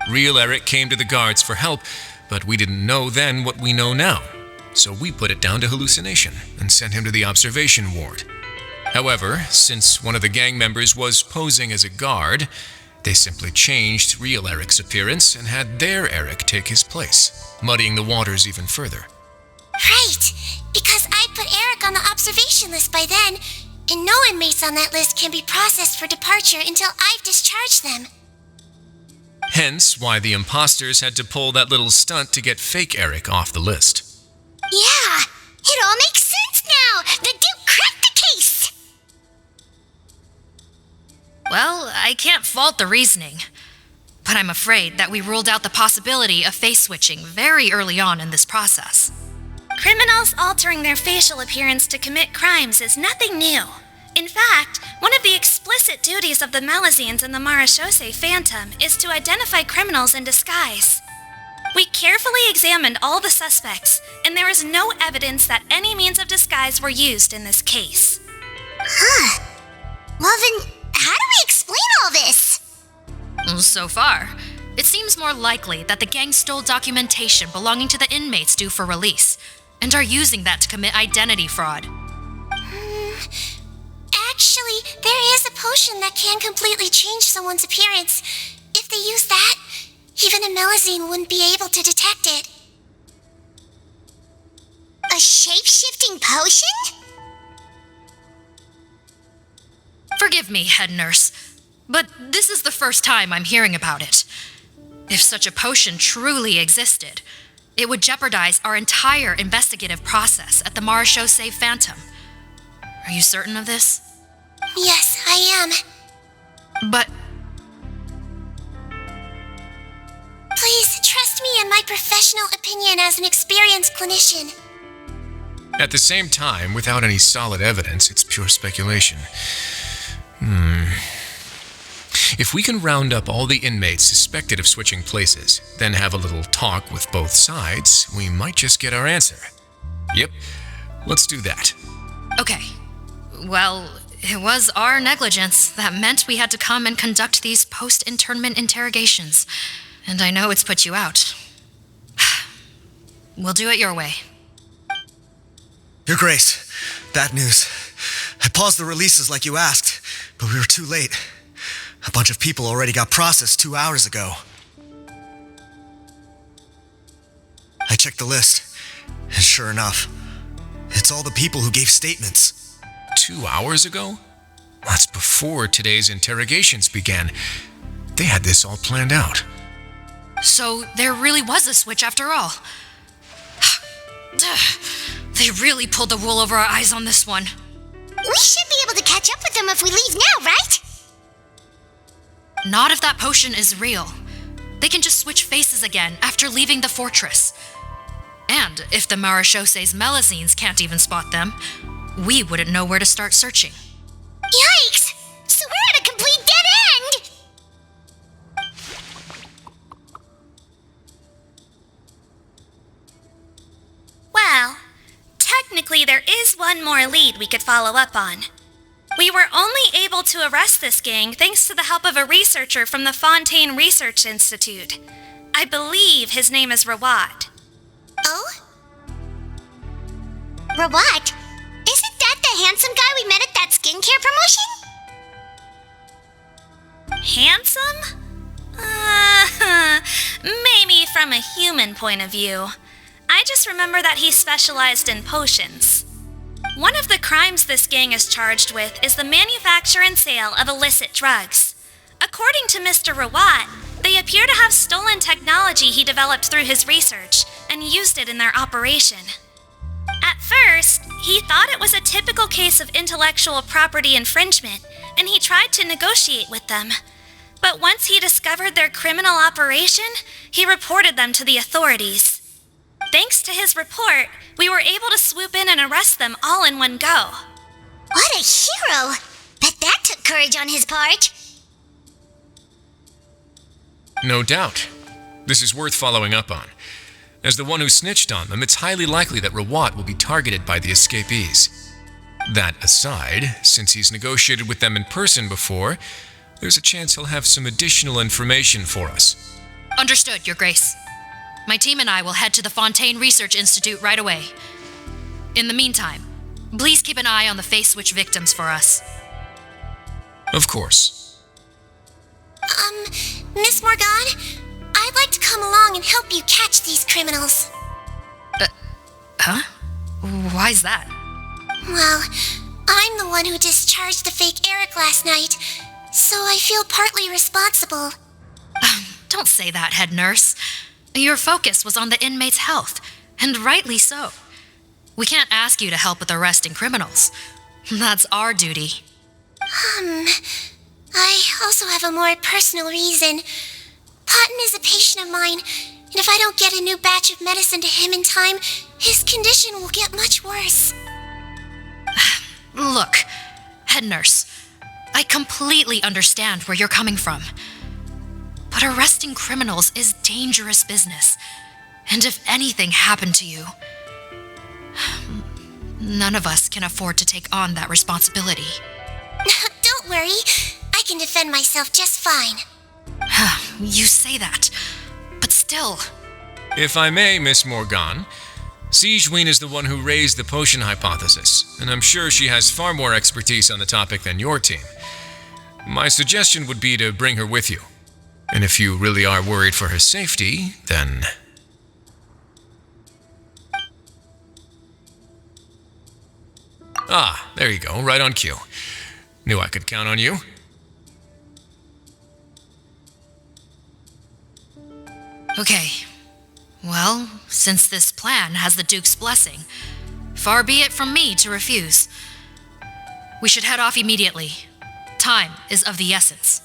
Real Eric came to the guards for help, but we didn't know then what we know now, so we put it down to hallucination and sent him to the observation ward. However, since one of the gang members was posing as a guard, they simply changed real Eric's appearance and had their Eric take his place, muddying the waters even further. Right, because I put Eric on the observation list by then, and no inmates on that list can be processed for departure until I've discharged them. Hence why the imposters had to pull that little stunt to get fake Eric off the list. Yeah, it all makes sense now. The Duke cracked the case. Well, I can't fault the reasoning. But I'm afraid that we ruled out the possibility of face switching very early on in this process. Criminals altering their facial appearance to commit crimes is nothing new. In fact, one of the explicit duties of the Malazines in the Marachose Phantom is to identify criminals in disguise. We carefully examined all the suspects, and there is no evidence that any means of disguise were used in this case. Huh. Well then, how do we explain all this? So far, it seems more likely that the gang stole documentation belonging to the inmates due for release, and are using that to commit identity fraud. Actually, there is a potion that can completely change someone's appearance. If they use that, even a Malazine wouldn't be able to detect it. A shape-shifting potion? Forgive me, head nurse, but this is the first time I'm hearing about it. If such a potion truly existed, it would jeopardize our entire investigative process at the Marachose Phantom. Are you certain of this? Yes, I am. But... Please, trust me in my professional opinion as an experienced clinician. At the same time, without any solid evidence, it's pure speculation. If we can round up all the inmates suspected of switching places, then have a little talk with both sides, we might just get our answer. Yep, let's do that. Okay. Well, it was our negligence that meant we had to come and conduct these post-internment interrogations. And I know it's put you out. We'll do it your way. Your Grace, bad news. I paused the releases like you asked, but we were too late. A bunch of people already got processed 2 hours ago. I checked the list, and sure enough, it's all the people who gave statements. 2 hours ago? That's before today's interrogations began. They had this all planned out. So there really was a switch after all. They really pulled the wool over our eyes on this one. We should be able to catch up with them if we leave now, right? Not if that potion is real. They can just switch faces again after leaving the fortress. And if the Maréchaussee's Melusines can't even spot them, we wouldn't know where to start searching. Yikes! So we're at a complete dead end! Well, technically there is one more lead we could follow up on. We were only able to arrest this gang thanks to the help of a researcher from the Fontaine Research Institute. I believe his name is Rawat. Oh? Rawat? Isn't that the handsome guy we met at that skincare promotion? Handsome? Maybe from a human point of view. I just remember that he specialized in potions. One of the crimes this gang is charged with is the manufacture and sale of illicit drugs. According to Mr. Rawat, they appear to have stolen technology he developed through his research and used it in their operation. At first, he thought it was a typical case of intellectual property infringement, and he tried to negotiate with them. But once he discovered their criminal operation, he reported them to the authorities. Thanks to his report, we were able to swoop in and arrest them all in one go. What a hero! Bet that took courage on his part. No doubt. This is worth following up on. As the one who snitched on them, it's highly likely that Rawat will be targeted by the escapees. That aside, since he's negotiated with them in person before, there's a chance he'll have some additional information for us. Understood, Your Grace. My team and I will head to the Fontaine Research Institute right away. In the meantime, please keep an eye on the face switch victims for us. Of course. Miss Morgan, I'd like to come along and help you catch these criminals. Huh? Why's that? Well, I'm the one who discharged the fake Eric last night, so I feel partly responsible. Don't say that, head nurse. Your focus was on the inmate's health, and rightly so. We can't ask you to help with arresting criminals. That's our duty. I also have a more personal reason. Cotton is a patient of mine, and if I don't get a new batch of medicine to him in time, his condition will get much worse. Look, head nurse, I completely understand where you're coming from. But arresting criminals is dangerous business. And if anything happened to you, none of us can afford to take on that responsibility. Don't worry, I can defend myself just fine. You say that, but still. If I may, Miss Morgan, SigeWinne is the one who raised the potion hypothesis, and I'm sure she has far more expertise on the topic than your team. My suggestion would be to bring her with you. And if you really are worried for her safety, then... Ah, there you go, right on cue. Knew I could count on you. Okay. Well, since this plan has the Duke's blessing, far be it from me to refuse. We should head off immediately. Time is of the essence.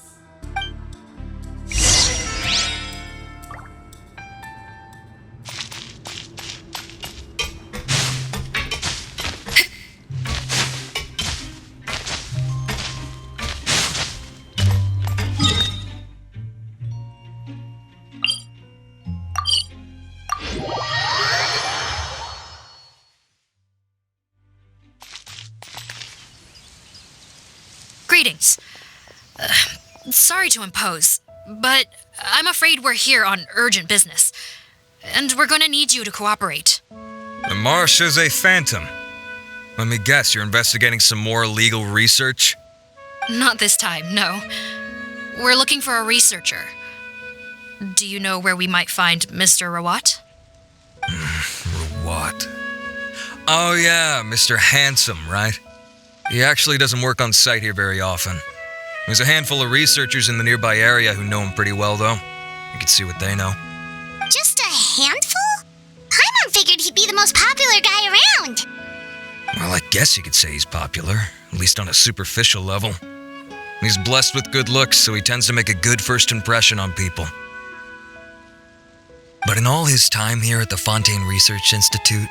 Greetings. Sorry to impose, but I'm afraid we're here on urgent business, and we're gonna need you to cooperate. The Maréchaussee Phantom. Let me guess, you're investigating some more legal research? Not this time, no. We're looking for a researcher. Do you know where we might find Mr. Rawat? Rawat. Oh yeah, Mr. Handsome, right? He actually doesn't work on site here very often. There's a handful of researchers in the nearby area who know him pretty well, though. You can see what they know. Just a handful? Paimon figured he'd be the most popular guy around. Well, I guess you could say he's popular, at least on a superficial level. He's blessed with good looks, so he tends to make a good first impression on people. But in all his time here at the Fontaine Research Institute,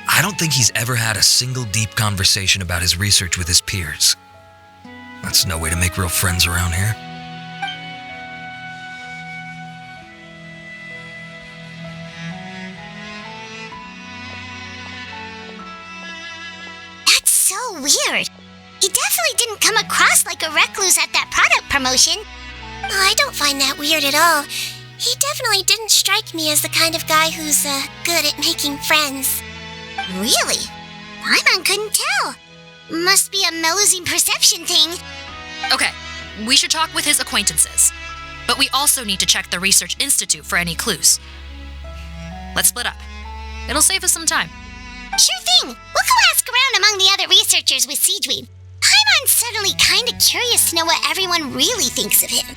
I don't think he's ever had a single deep conversation about his research with his peers. That's no way to make real friends around here. That's so weird. He definitely didn't come across like a recluse at that product promotion. I don't find that weird at all. He definitely didn't strike me as the kind of guy who's good at making friends. Really? Paimon couldn't tell. Must be a Melusine perception thing. Okay, we should talk with his acquaintances. But we also need to check the Research Institute for any clues. Let's split up. It'll save us some time. Sure thing. We'll go ask around among the other researchers with SigeWinne. Paimon's suddenly kinda curious to know what everyone really thinks of him.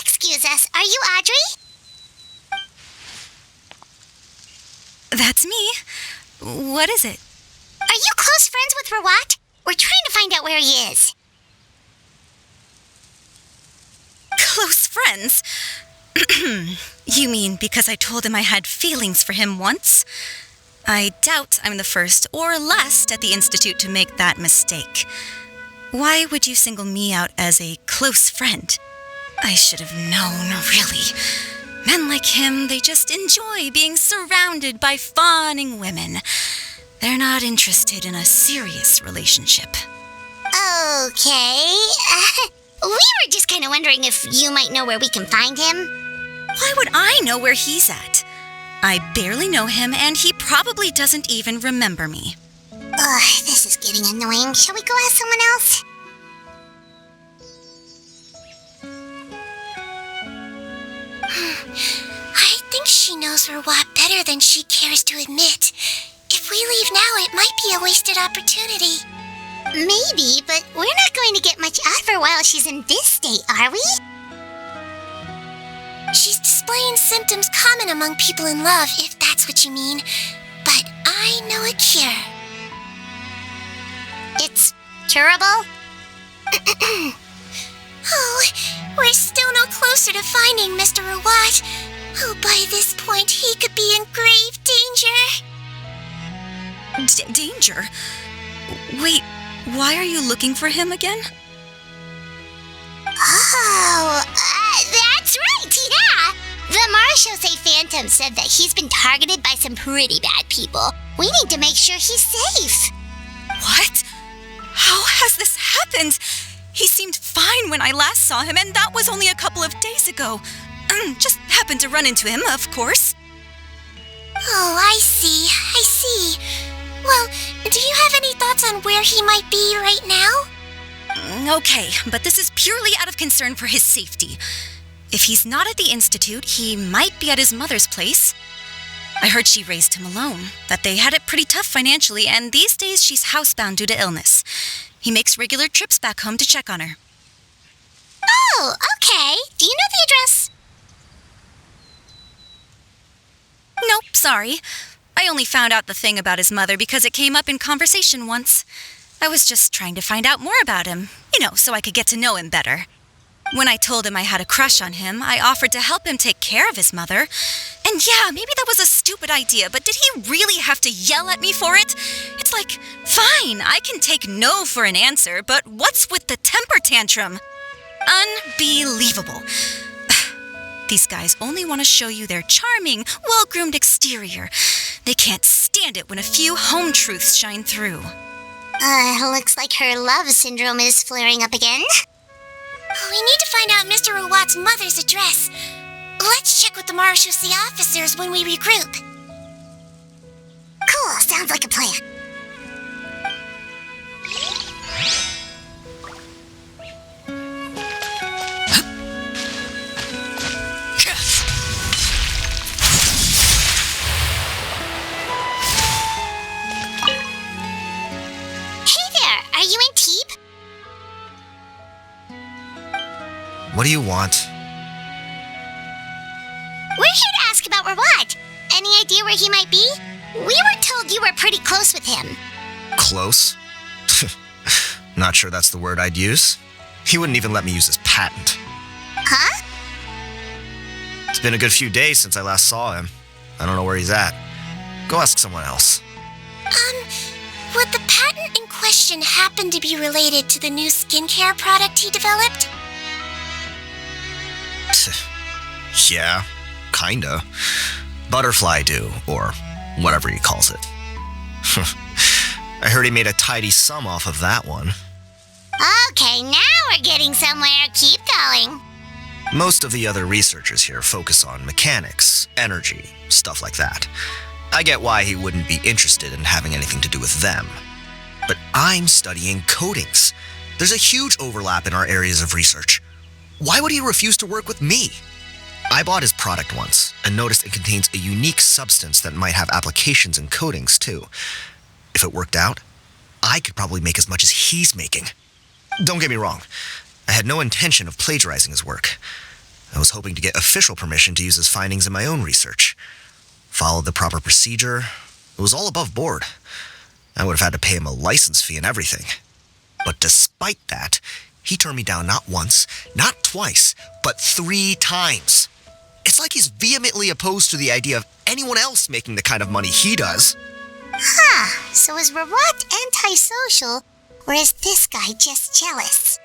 Excuse us, are you Audrey? That's me. What is it? Are you close friends with Rawat? We're trying to find out where he is. Close friends? You mean because I told him I had feelings for him once? I doubt I'm the first or last at the Institute to make that mistake. Why would you single me out as a close friend? I should have known, really. Men like him, they just enjoy being surrounded by fawning women. They're not interested in a serious relationship. Okay. We were just kind of wondering if you might know where we can find him. Why would I know where he's at? I barely know him, and he probably doesn't even remember me. Ugh, this is getting annoying. Shall we go ask someone else? I think she knows Rawat better than she cares to admit. If we leave now, it might be a wasted opportunity. Maybe, but we're not going to get much out of her while she's in this state, are we? She's displaying symptoms common among people in love, if that's what you mean. But I know a cure. It's curable? Oh, we're still no closer to finding Mr. Rawat. Oh, by this point, he could be in grave danger. Danger? Wait, why are you looking for him again? Oh, that's right, yeah! The Marshosei Phantom said that he's been targeted by some pretty bad people. We need to make sure he's safe. What? How has this happened? He seemed fine when I last saw him, and that was only a couple of days ago. Just happened to run into him, of course. Oh, I see. Well, do you have any thoughts on where he might be right now? Okay, but this is purely out of concern for his safety. If he's not at the Institute, he might be at his mother's place. I heard she raised him alone, that they had it pretty tough financially, and these days she's housebound due to illness. He makes regular trips back home to check on her. Oh, okay. Do you know the address? Nope, sorry. I only found out the thing about his mother because it came up in conversation once. I was just trying to find out more about him, so I could get to know him better. When I told him I had a crush on him, I offered to help him take care of his mother. And yeah, maybe that was a stupid idea, but did he really have to yell at me for it? It's like, fine, I can take no for an answer, but what's with the temper tantrum? Unbelievable. These guys only want to show you their charming, well-groomed exterior. They can't stand it when a few home truths shine through. Looks like her love syndrome is flaring up again. We need to find out Mr. Rawat's mother's address. Let's check with the Marshosei officers when we regroup. Cool, sounds like a plan. What do you want? We're here to ask about Rawat. Any idea where he might be? We were told you were pretty close with him. Close? Not sure that's the word I'd use. He wouldn't even let me use his patent. Huh? It's been a good few days since I last saw him. I don't know where he's at. Go ask someone else. Would the patent in question happen to be related to the new skincare product he developed? Yeah, kinda. Butterfly dew, or whatever he calls it. I heard he made a tidy sum off of that one. Okay, now we're getting somewhere. Keep going. Most of the other researchers here focus on mechanics, energy, stuff like that. I get why he wouldn't be interested in having anything to do with them. But I'm studying coatings. There's a huge overlap in our areas of research. Why would he refuse to work with me? I bought his product once and noticed it contains a unique substance that might have applications in coatings too. If it worked out, I could probably make as much as he's making. Don't get me wrong, I had no intention of plagiarizing his work. I was hoping to get official permission to use his findings in my own research. Followed the proper procedure. It was all above board. I would have had to pay him a license fee and everything. But despite that, he turned me down not once, not twice, but 3 times. It's like he's vehemently opposed to the idea of anyone else making the kind of money he does. Huh, so is Rawat antisocial, or is this guy just jealous?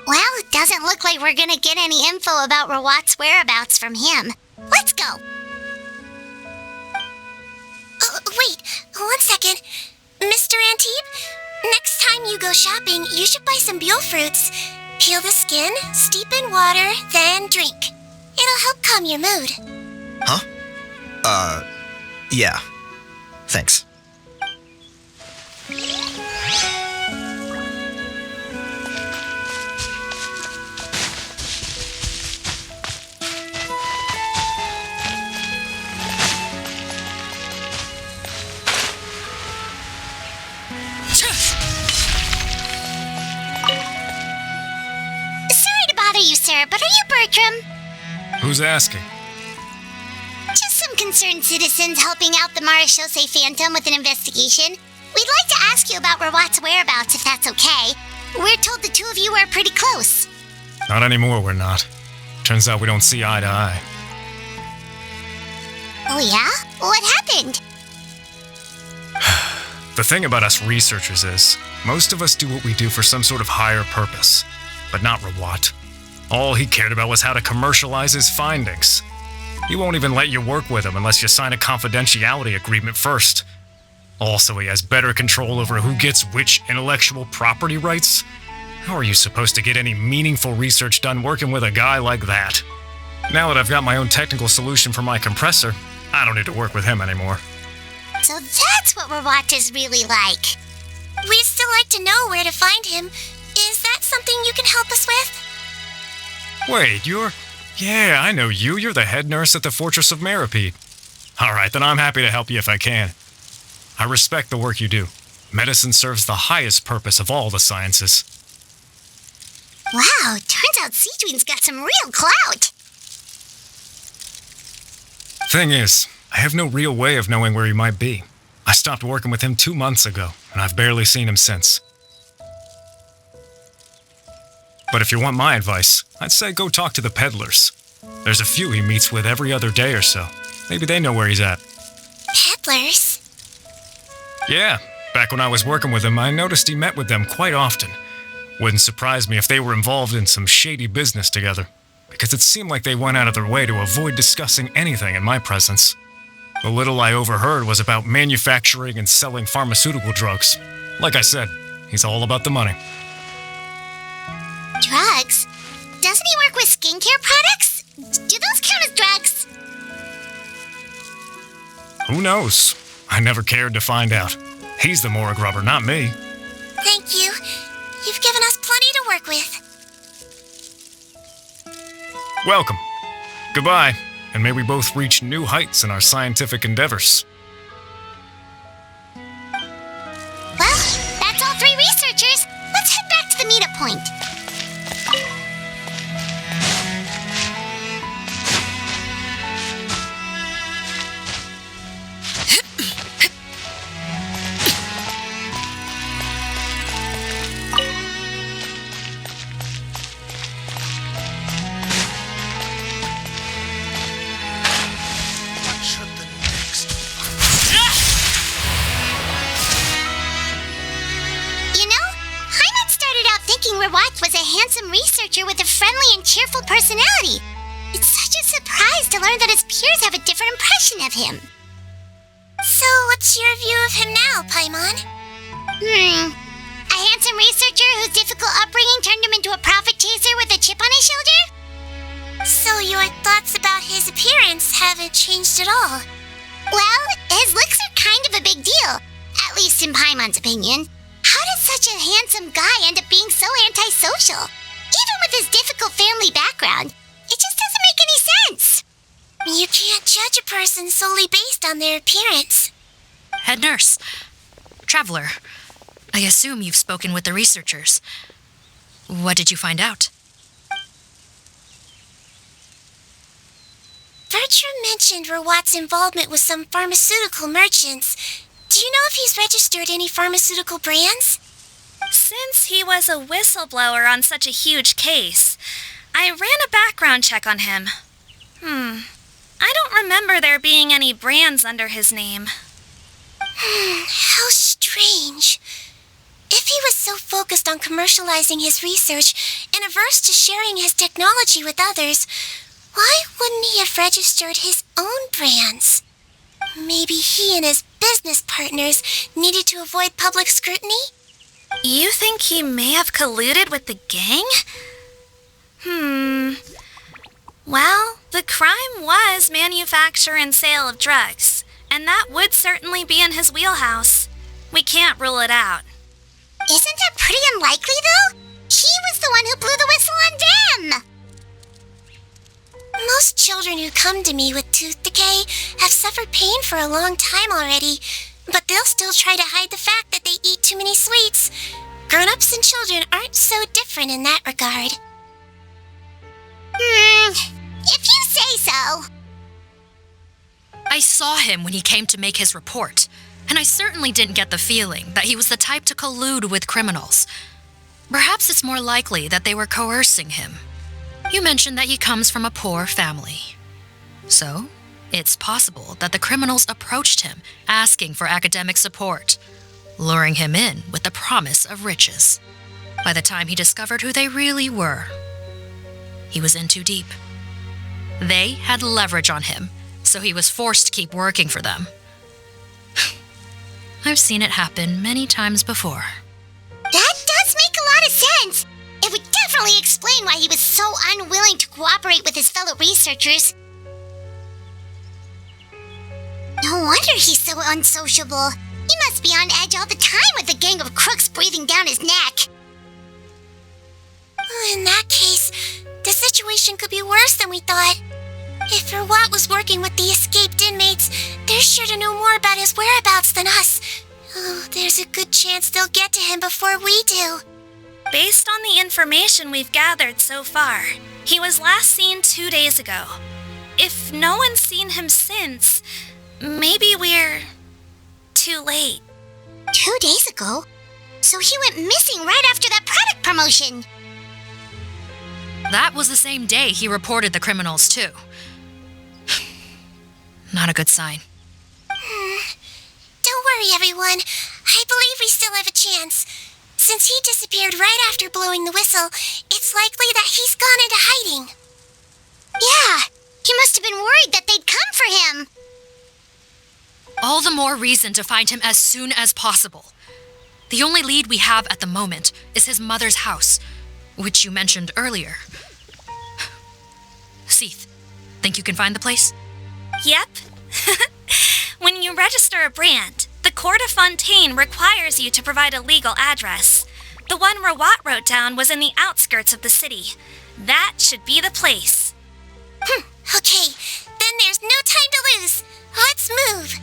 Well, it doesn't look like we're gonna get any info about Rawat's whereabouts from him. Let's go. Wait, 1 second. Mr. Antibes, next time you go shopping, you should buy some Buell fruits. Peel the skin, steep in water, then drink. It'll help calm your mood. Huh? Yeah. Thanks. Sorry to bother you, sir, but are you Bertram? Who's asking? Just some concerned citizens helping out the Marechaussee Phantom with an investigation. We'd like to ask you about Rawat's whereabouts, if that's okay. We're told the 2 of you are pretty close. Not anymore, we're not. Turns out we don't see eye to eye. Oh yeah? What happened? The thing about us researchers is, most of us do what we do for some sort of higher purpose. But not Rawat. All he cared about was how to commercialize his findings. He won't even let you work with him unless you sign a confidentiality agreement first. Also, he has better control over who gets which intellectual property rights. How are you supposed to get any meaningful research done working with a guy like that? Now that I've got my own technical solution for my compressor, I don't need to work with him anymore. So that's what Rawat is really like. We'd still like to know where to find him. Is that something you can help us with? Wait, Yeah, I know you. You're the head nurse at the Fortress of Meripede. Alright, then I'm happy to help you if I can. I respect the work you do. Medicine serves the highest purpose of all the sciences. Wow, turns out SigeWinne's got some real clout. Thing is, I have no real way of knowing where he might be. I stopped working with him 2 months ago, and I've barely seen him since. But if you want my advice, I'd say go talk to the peddlers. There's a few he meets with every other day or so. Maybe they know where he's at. Peddlers? Yeah, back when I was working with him, I noticed he met with them quite often. Wouldn't surprise me if they were involved in some shady business together, because it seemed like they went out of their way to avoid discussing anything in my presence. The little I overheard was about manufacturing and selling pharmaceutical drugs. Like I said, he's all about the money. Drugs? Doesn't he work with skincare products? Do those count as drugs? Who knows? I never cared to find out. He's the morgue rubber, not me. Thank you. You've given us plenty to work with. Welcome. Goodbye, and may we both reach new heights in our scientific endeavors. Well, that's all 3 researchers. Let's head back to the meetup researcher with a friendly and cheerful personality. It's such a surprise to learn that his peers have a different impression of him. So, what's your view of him now, Paimon? A handsome researcher whose difficult upbringing turned him into a profit chaser with a chip on his shoulder? So your thoughts about his appearance haven't changed at all? Well, his looks are kind of a big deal, at least in Paimon's opinion. How does such a handsome guy end up being so antisocial? Even with his difficult family background, it just doesn't make any sense. You can't judge a person solely based on their appearance. Head nurse. Traveler. I assume you've spoken with the researchers. What did you find out? Bertram mentioned Rawat's involvement with some pharmaceutical merchants. Do you know if he's registered any pharmaceutical brands? Since he was a whistleblower on such a huge case, I ran a background check on him. I don't remember there being any brands under his name. How strange. If he was so focused on commercializing his research and averse to sharing his technology with others, why wouldn't he have registered his own brands? Maybe he and his business partners needed to avoid public scrutiny? You think he may have colluded with the gang? Well, the crime was manufacture and sale of drugs, and that would certainly be in his wheelhouse. We can't rule it out. Isn't that pretty unlikely, though? He was the one who blew the whistle on them! Most children who come to me with tooth decay have suffered pain for a long time already, but they'll still try to hide the fact that they eat too many sweets. Grown-ups and children aren't so different in that regard. If you say so. I saw him when he came to make his report, and I certainly didn't get the feeling that he was the type to collude with criminals. Perhaps it's more likely that they were coercing him. You mentioned that he comes from a poor family. So, it's possible that the criminals approached him asking for academic support, luring him in with the promise of riches. By the time he discovered who they really were, he was in too deep. They had leverage on him, so he was forced to keep working for them. I've seen it happen many times before. That does make a lot of sense. It would definitely explain why he was so unwilling to cooperate with his fellow researchers. No wonder he's so unsociable. He must be on edge all the time with a gang of crooks breathing down his neck. In that case, the situation could be worse than we thought. If Rawat was working with the escaped inmates, they're sure to know more about his whereabouts than us. Oh, there's a good chance they'll get to him before we do. Based on the information we've gathered so far, he was last seen 2 days ago. If no one's seen him since, maybe we're too late. 2 days ago? So he went missing right after that product promotion. That was the same day he reported the criminals, too. Not a good sign. Don't worry, everyone. I believe we still have a chance. Since he disappeared right after blowing the whistle, it's likely that he's gone into hiding. Yeah, he must have been worried that they'd come for him. All the more reason to find him as soon as possible. The only lead we have at the moment is his mother's house, which you mentioned earlier. Seath, think you can find the place? Yep. When you register a brand, the Court of Fontaine requires you to provide a legal address. The one Rawat wrote down was in the outskirts of the city. That should be the place. Okay, then there's no time to lose. Let's move.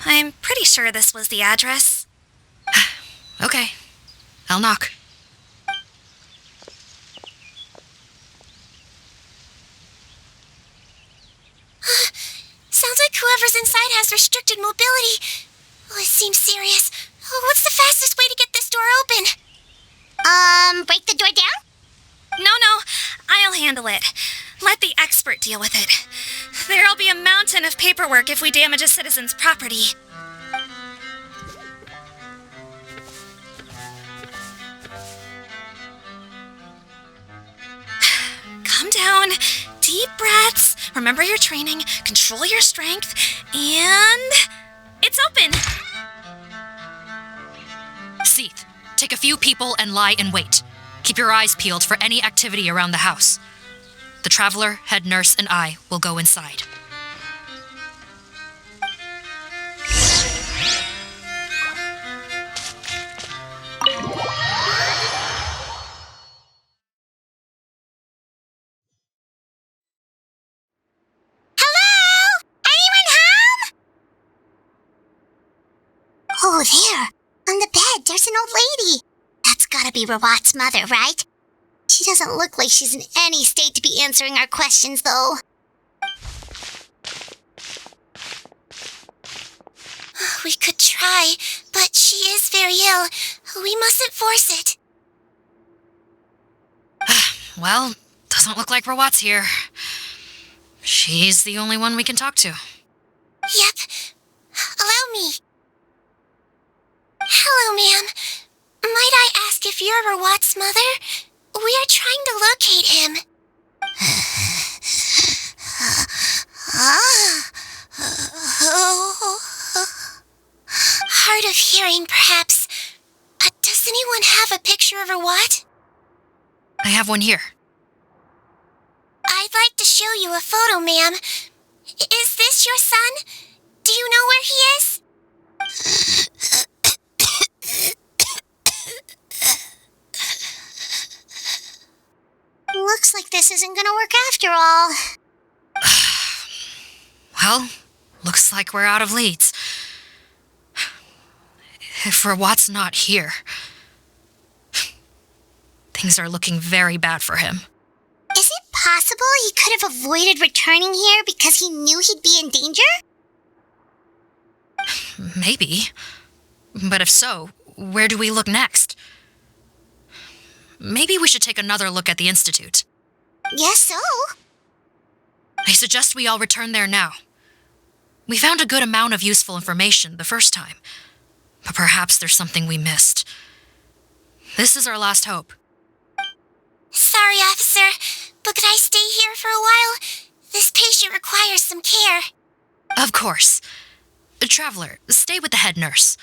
I'm pretty sure this was the address. Okay, I'll knock. Sounds like whoever's inside has restricted mobility. Oh, it seems serious. Oh, what's the fastest way to get this door open? Break the door down? No, I'll handle it. Let the expert deal with it. There'll be a mountain of paperwork if we damage a citizen's property. Calm down. Deep breaths. Remember your training. Control your strength. And... it's open. Seath, take a few people and lie in wait. Keep your eyes peeled for any activity around the house. The Traveler, head nurse, and I will go inside. Oh, there. On the bed, there's an old lady. That's gotta be Rawat's mother, right? She doesn't look like she's in any state to be answering our questions, though. We could try, but she is very ill. We mustn't force it. Well, doesn't look like Rawat's here. She's the only one we can talk to. Yep. Allow me. Hello, ma'am. Might I ask if you're Rawat's mother? We are trying to locate him. Hard of hearing, perhaps. Does anyone have a picture of Rawat? I have one here. I'd like to show you a photo, ma'am. Is this your son? Do you know where he is? Looks like this isn't gonna work after all. Well, looks like we're out of leads. If Rawat's not here, things are looking very bad for him. Is it possible he could have avoided returning here because he knew he'd be in danger? Maybe. But if so, where do we look next? Maybe we should take another look at the Institute. Yes, so. I suggest we all return there now. We found a good amount of useful information the first time, but perhaps there's something we missed. This is our last hope. Sorry, officer, but could I stay here for a while? This patient requires some care. Of course. Traveler, stay with the head nurse.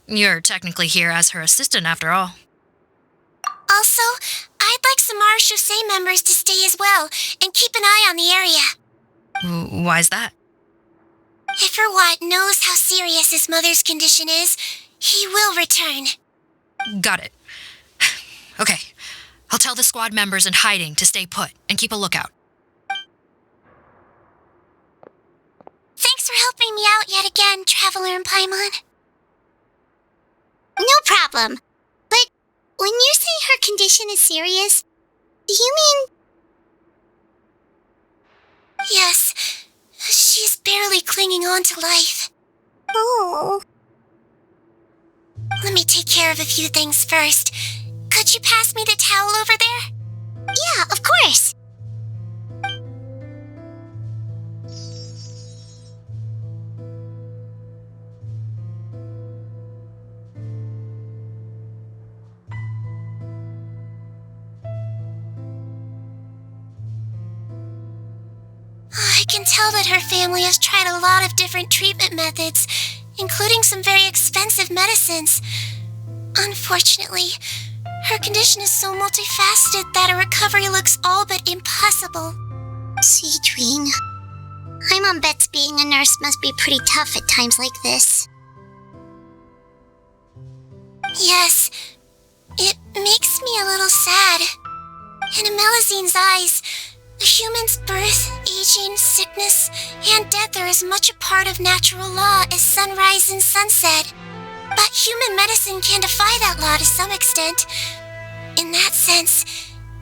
You're technically here as her assistant after all. Also, I'd like some Marechaussee members to stay as well and keep an eye on the area. Why's that? If Rawat knows how serious his mother's condition is, he will return. Got it. Okay, I'll tell the squad members in hiding to stay put and keep a lookout. Thanks for helping me out yet again, Traveler and Paimon. No problem. But when you say her condition is serious, do you mean... Yes, she's barely clinging on to life. Oh. Let me take care of a few things first. Could you pass me the towel over there? Yeah, of course. I can tell that her family has tried a lot of different treatment methods, including some very expensive medicines. Unfortunately, her condition is so multifaceted that a recovery looks all but impossible. SigeWinne, my mom bets being a nurse must be pretty tough at times like this. Yes, it makes me a little sad. In Melizine's eyes, A human's birth, aging, sickness, and death are as much a part of natural law as sunrise and sunset. But human medicine can defy that law to some extent. In that sense,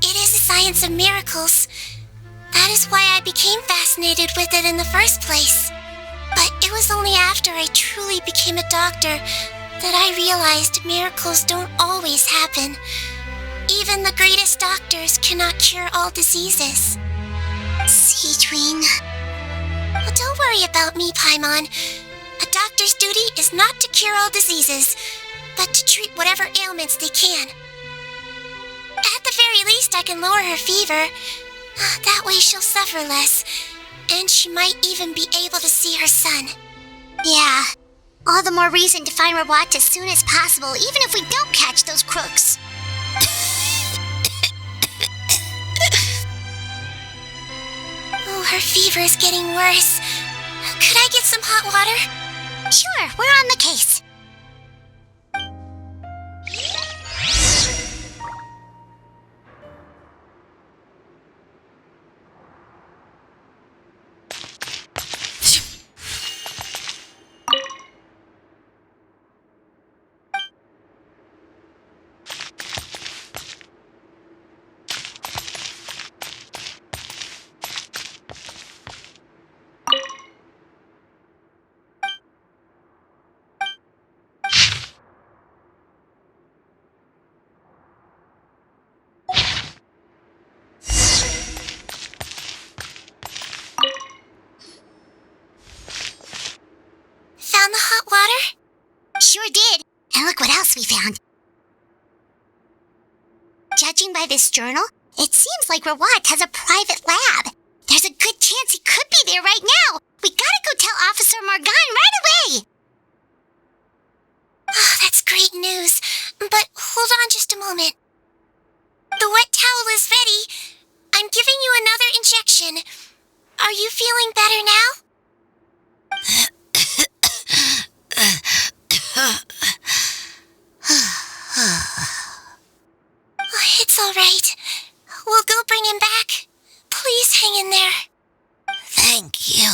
it is a science of miracles. That is why I became fascinated with it in the first place. But it was only after I truly became a doctor that I realized miracles don't always happen. Even the greatest doctors cannot cure all diseases. SigeWinne. Well, don't worry about me, Paimon. A doctor's duty is not to cure all diseases, but to treat whatever ailments they can. At the very least, I can lower her fever. That way she'll suffer less, and she might even be able to see her son. Yeah. All the more reason to find Rawat as soon as possible, even if we don't catch those crooks. Oh, her fever is getting worse. Could I get some hot water? Sure, we're on the case. Found the hot water? Sure did. And look what else we found. Judging by this journal, it seems like Rawat has a private lab. There's a good chance he could be there right now. We gotta go tell Officer Morgan right away. Oh, that's great news. But hold on just a moment. The wet towel is ready. I'm giving you another injection. Are you feeling better now? It's all right. We'll go bring him back. Please hang in there. Thank you.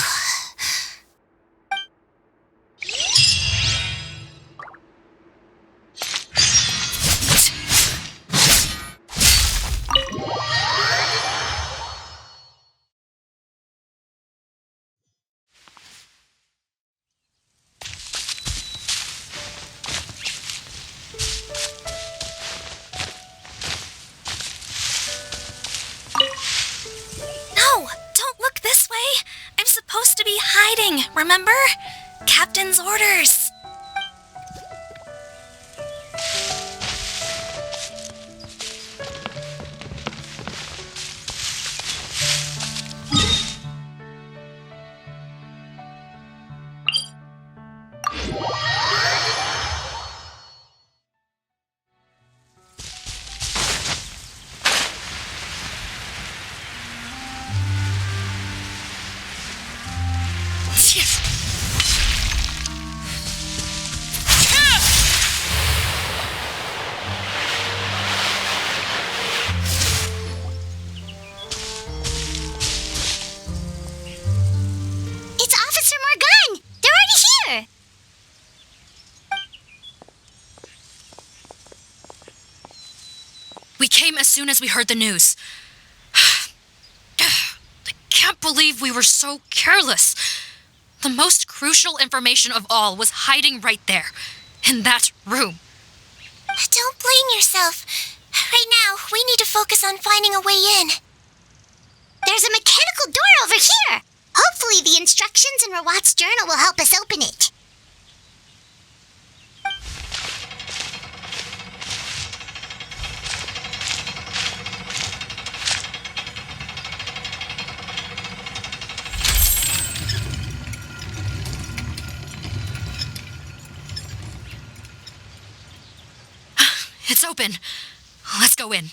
No! Don't look this way! I'm supposed to be hiding, remember? Captain's orders. It's Officer Morgan! They're already here! We came as soon as we heard the news. I can't believe we were so careless. The most crucial information of all was hiding right there, in that room. Don't blame yourself. Right now, we need to focus on finding a way in. There's a mechanical door over here! Hopefully the instructions in Rawat's journal will help us open it. It's open. Let's go in.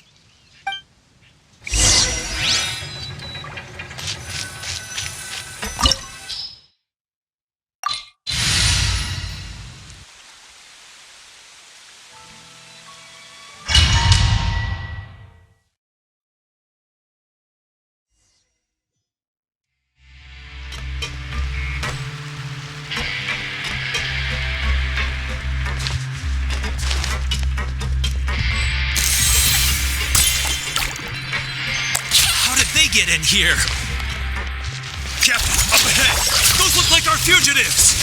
in here? Captain, up ahead! Those look like our fugitives!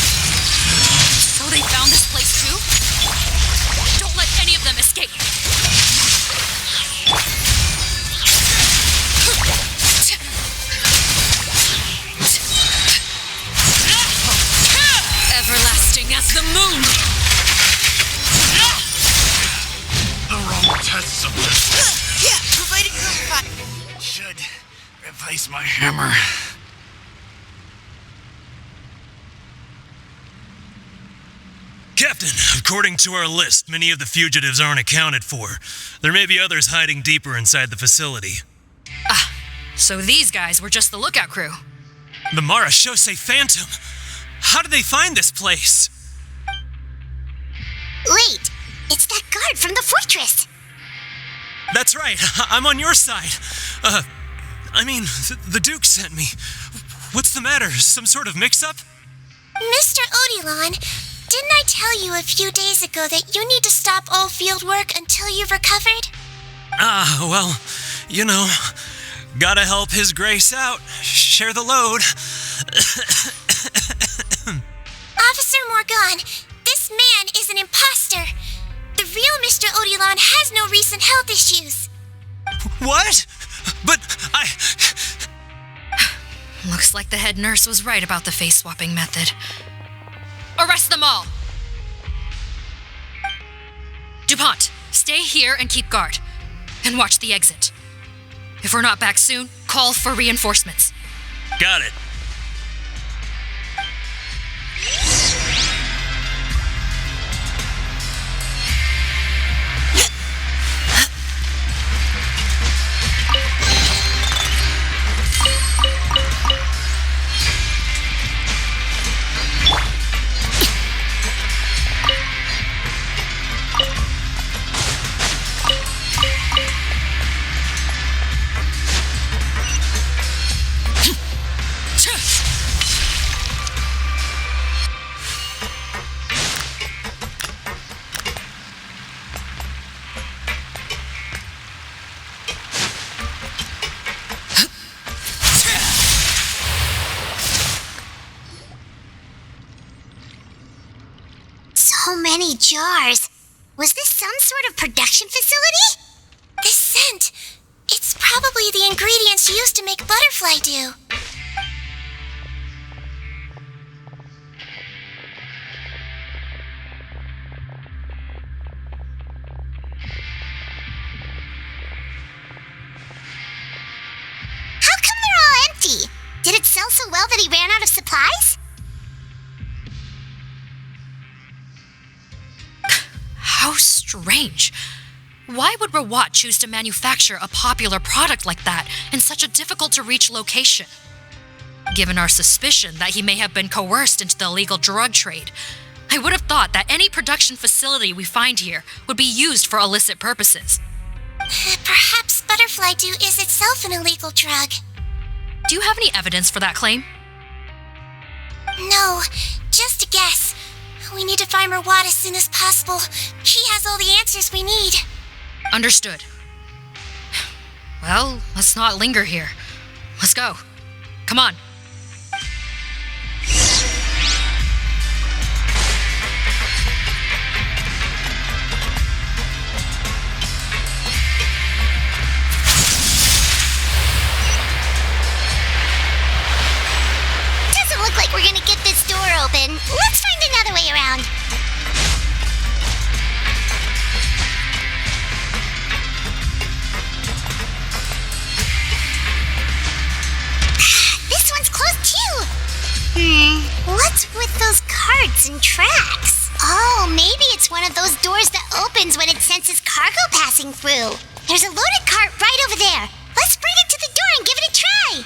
So they found this place too? Don't let any of them escape! Everlasting as the moon! The wrong test subject. Yeah, providing notified. Should replace my hammer. Captain, according to our list, many of the fugitives aren't accounted for. There may be others hiding deeper inside the facility. Ah, so these guys were just the lookout crew. The Marashose Phantom! How did they find this place? Wait, it's that guard from the fortress. That's right, I'm on your side. The Duke sent me. What's the matter? Some sort of mix-up? Mr. Odilon, didn't I tell you a few days ago that you need to stop all field work until you've recovered? Well, you know, gotta help His Grace out. Share the load. Officer Morgan, this man is an imposter. The real Mr. Odilon has no recent health issues. What? But Looks like the head nurse was right about the face-swapping method. Arrest them all! DuPont, stay here and keep guard. And watch the exit. If we're not back soon, call for reinforcements. Got it. So many jars. Was this some sort of production facility? This scent, it's probably the ingredients used to make butterfly dew. How come they're all empty? Did it sell so well that he ran out of supplies? How strange. Why would Rawat choose to manufacture a popular product like that in such a difficult-to-reach location? Given our suspicion that he may have been coerced into the illegal drug trade, I would have thought that any production facility we find here would be used for illicit purposes. Perhaps butterfly dew is itself an illegal drug. Do you have any evidence for that claim? No, just a guess. We need to find Rawat as soon as possible. He has all the answers we need. Understood. Well, let's not linger here. Let's go. Come on. Doesn't look like we're gonna get this door open. Let's find another way around. This one's closed too. What's with those carts and tracks? Oh, maybe it's one of those doors that opens when it senses cargo passing through. There's a loaded cart right over there. Let's bring it to the door and give it a try.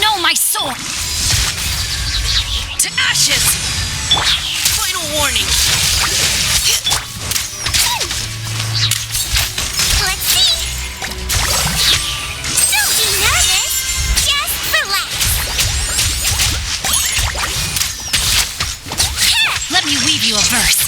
No, my soul! To ashes! Final warning. Let's see. Don't be nervous. Just relax. Let me weave you a verse.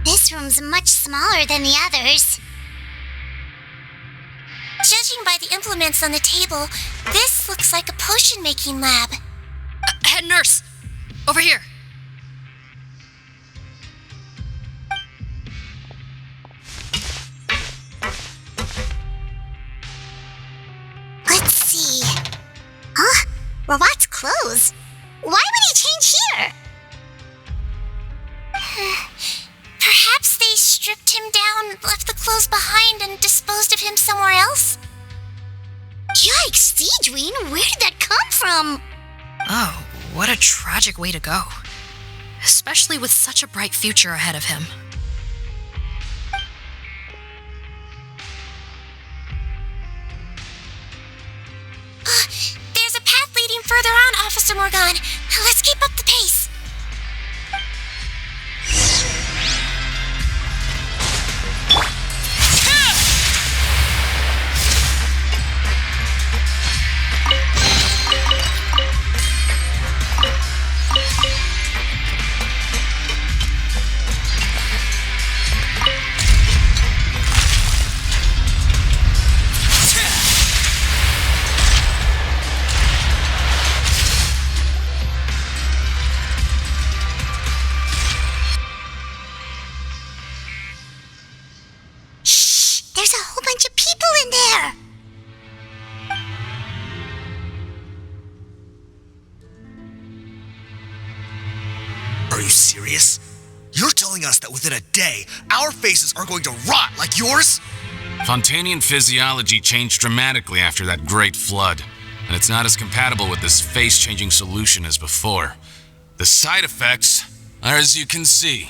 This room's much smaller than the others. Judging by the implements on the table, this looks like a potion-making lab. Head nurse! Over here! Let's see. Huh? Robot's clothes? Why would he change here? Perhaps they stripped him down, left the clothes behind, and disposed of him somewhere else? Yikes, SigeWinne, where did that come from? Oh, what a tragic way to go. Especially with such a bright future ahead of him. There's a path leading further on, Officer Morgan. Let's keep up the pace. There's a whole bunch of people in there. Are you serious? You're telling us that within a day, our faces are going to rot like yours? Fontanian physiology changed dramatically after that great flood, and it's not as compatible with this face-changing solution as before. The side effects are as you can see.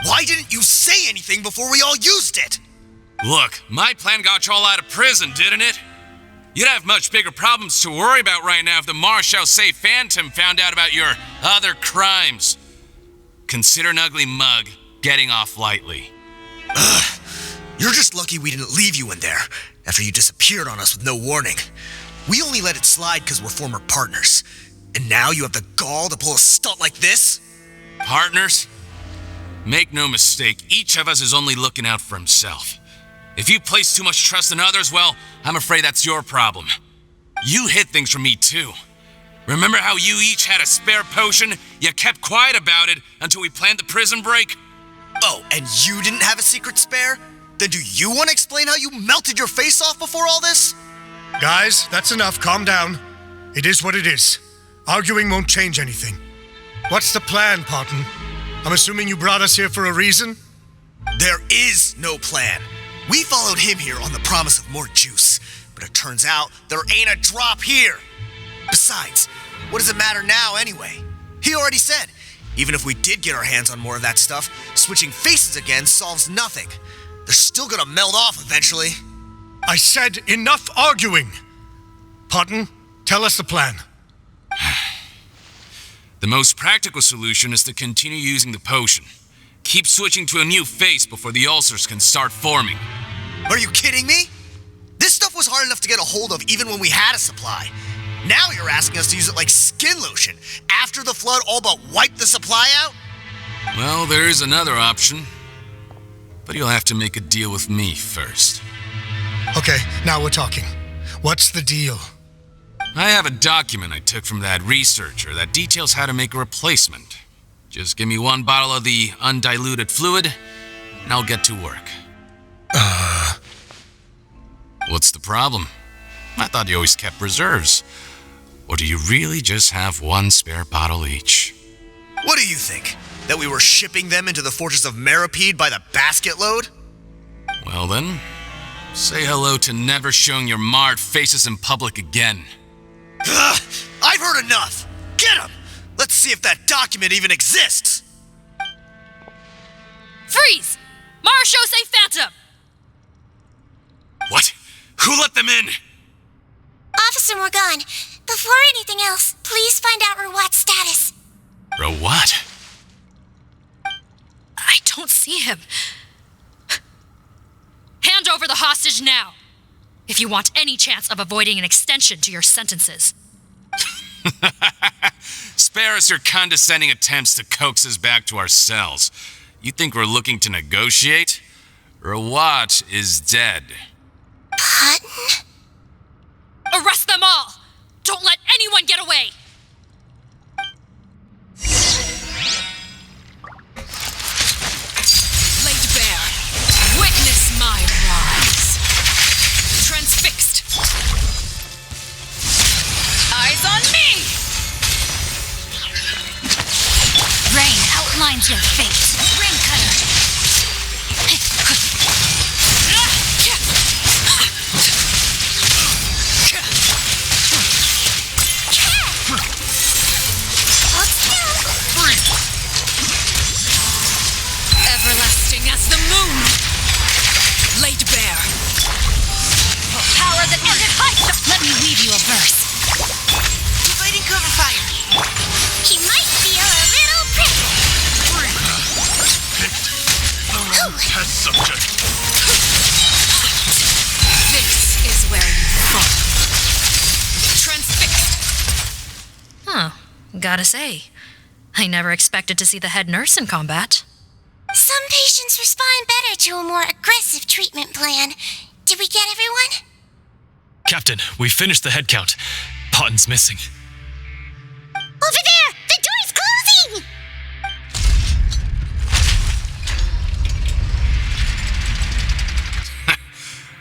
Why didn't you say anything before we all used it? Look, my plan got you all out of prison, didn't it? You'd have much bigger problems to worry about right now if the Marshal Say Phantom found out about your other crimes. Consider an ugly mug getting off lightly. Ugh. You're just lucky we didn't leave you in there after you disappeared on us with no warning. We only let it slide because we're former partners. And now you have the gall to pull a stunt like this? Partners? Make no mistake, each of us is only looking out for himself. If you place too much trust in others, well, I'm afraid that's your problem. You hid things from me too. Remember how you each had a spare potion? You kept quiet about it until we planned the prison break? Oh, and you didn't have a secret spare? Then do you want to explain how you melted your face off before all this? Guys, that's enough. Calm down. It is what it is. Arguing won't change anything. What's the plan, Parton? I'm assuming you brought us here for a reason? There is no plan. We followed him here on the promise of more juice, but it turns out there ain't a drop here. Besides, what does it matter now anyway? He already said, even if we did get our hands on more of that stuff, switching faces again solves nothing. They're still gonna melt off eventually. I said enough arguing! Parton, tell us the plan. The most practical solution is to continue using the potion. Keep switching to a new face before the ulcers can start forming. Are you kidding me? This stuff was hard enough to get a hold of even when we had a supply. Now you're asking us to use it like skin lotion after the flood all but wiped the supply out? Well, there is another option. But you'll have to make a deal with me first. Okay, now we're talking. What's the deal? I have a document I took from that researcher that details how to make a replacement. Just give me one bottle of the undiluted fluid, and I'll get to work. What's the problem? I thought you always kept reserves. Or do you really just have one spare bottle each? What do you think? That we were shipping them into the fortress of Meripede by the basket load? Well then, say hello to never showing your marred faces in public again. Ugh, I've heard enough! Get him! Let's see if that document even exists! Freeze! Marshal Say Phantom! What? Who let them in? Officer Morgan, before anything else, please find out Rawat's status. Rawat? I don't see him. Hand over the hostage now, if you want any chance of avoiding an extension to your sentences. Spare us your condescending attempts to coax us back to our cells. You think we're looking to negotiate? Rawat is dead. Parton? Arrest them all! Don't let anyone get away! Laid bare. Witness my rise. Transfixed. Eyes on me! Rain outlines your fate. Ring cutter. Everlasting as the moon. Laid bare. Power that ended heights. Let me weave you a verse. Dividing cover fire. He might feel a little prickly. Picked the wrong test subject. This is where you fall. Transfixed. Huh. Gotta say, I never expected to see the head nurse in combat. Some patients respond better to a more aggressive treatment plan. Did we get everyone? Captain, we finished the head count. Potton's missing. Over there! The door's closing!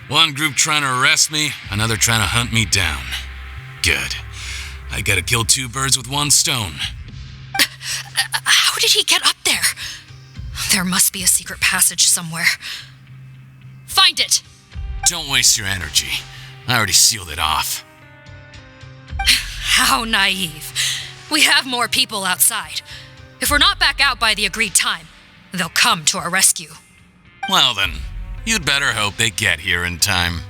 One group trying to arrest me, another trying to hunt me down. Good. I gotta kill two birds with one stone. How did he get up there? There must be a secret passage somewhere. Find it! Don't waste your energy. I already sealed it off. How naive. We have more people outside. If we're not back out by the agreed time, they'll come to our rescue. Well then, you'd better hope they get here in time.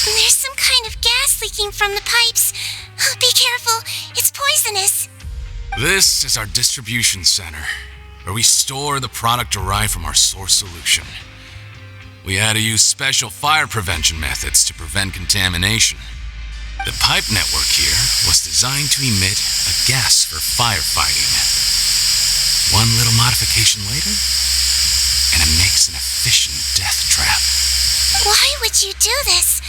There's some kind of gas leaking from the pipes. Be careful, it's poisonous. This is our distribution center, where we store the product derived from our source solution. We had to use special fire prevention methods to prevent contamination. The pipe network here was designed to emit a gas for firefighting. One little modification later, and it makes an efficient death trap. Why would you do this?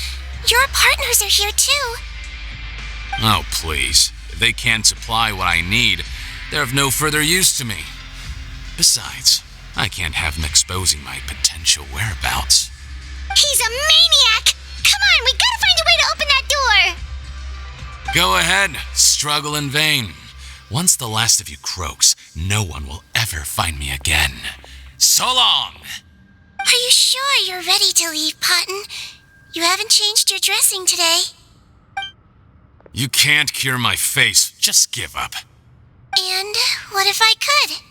Your partners are here too. Oh, please. If they can't supply what I need, they're of no further use to me. Besides, I can't have them exposing my potential whereabouts. He's a maniac! Come on, we gotta find a way to open that door! Go ahead, struggle in vain. Once the last of you croaks, no one will ever find me again. So long! Are you sure you're ready to leave, Potton? You haven't changed your dressing today. You can't cure my face. Just give up. And what if I could?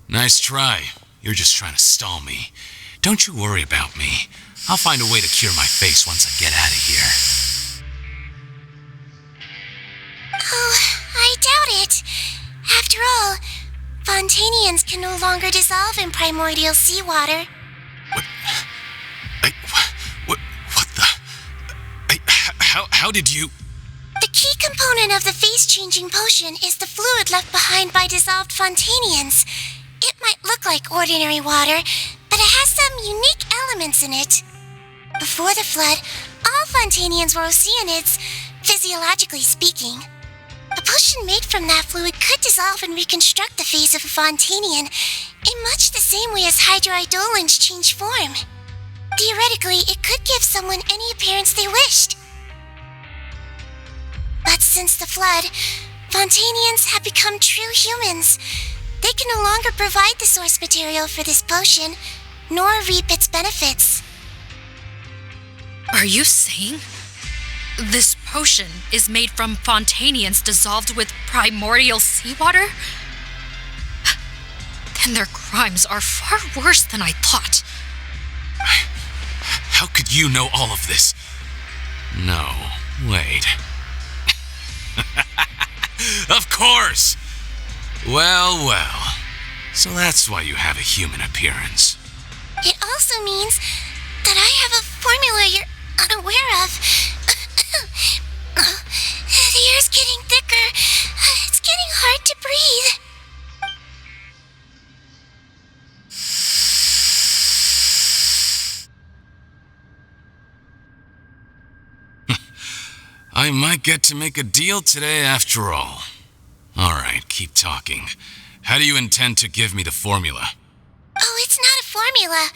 Nice try. You're just trying to stall me. Don't you worry about me. I'll find a way to cure my face once I get out of here. Oh, I doubt it. After all, Fontanians can no longer dissolve in primordial seawater. What the? How did you... The key component of the face-changing potion is the fluid left behind by dissolved Fontanians. It might look like ordinary water, but it has some unique elements in it. Before the flood, all Fontanians were oceanids, physiologically speaking. A potion made from that fluid could dissolve and reconstruct the face of a Fontanian in much the same way as hydroidolins change form. Theoretically, it could give someone any appearance they wished. But since the flood, Fontanians have become true humans. They can no longer provide the source material for this potion, nor reap its benefits. Are you saying this potion is made from Fontanians dissolved with primordial seawater? Then their crimes are far worse than I thought. How could you know all of this? No, wait. Of course! Well. So that's why you have a human appearance. It also means that I have a formula you're unaware of. The air's getting thicker. It's getting hard to breathe. I might get to make a deal today after all. Alright, keep talking. How do you intend to give me the formula? Oh, it's not a formula,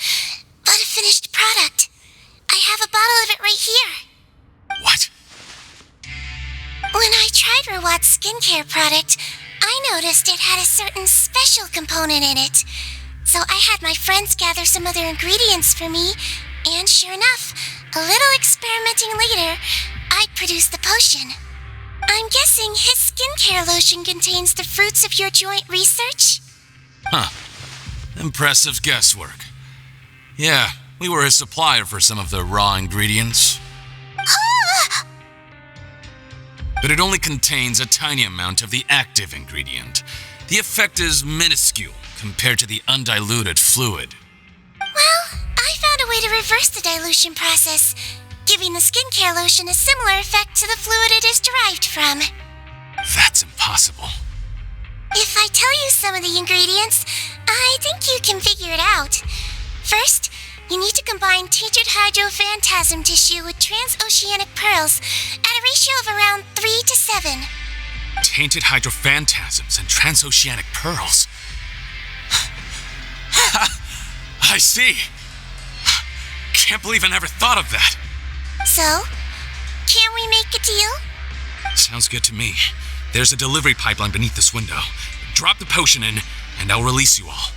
but a finished product. I have a bottle of it right here. What? When I tried Rawat's skincare product, I noticed it had a certain special component in it. So I had my friends gather some other ingredients for me, and sure enough, a little experimenting later, I'd produced the potion. I'm guessing his skincare lotion contains the fruits of your joint research? Huh. Impressive guesswork. Yeah, we were his supplier for some of the raw ingredients. But it only contains a tiny amount of the active ingredient. The effect is minuscule compared to the undiluted fluid. Well, I found a way to reverse the dilution process, giving the skincare lotion a similar effect to the fluid it is derived from. That's impossible. If I tell you some of the ingredients, I think you can figure it out. First, you need to combine tainted hydrophantasm tissue with transoceanic pearls at a ratio of around 3 to 7. Tainted hydrophantasms and transoceanic pearls. I see. Can't believe I never thought of that. So, can we make a deal? Sounds good to me. There's a delivery pipeline beneath this window. Drop the potion in, and I'll release you all.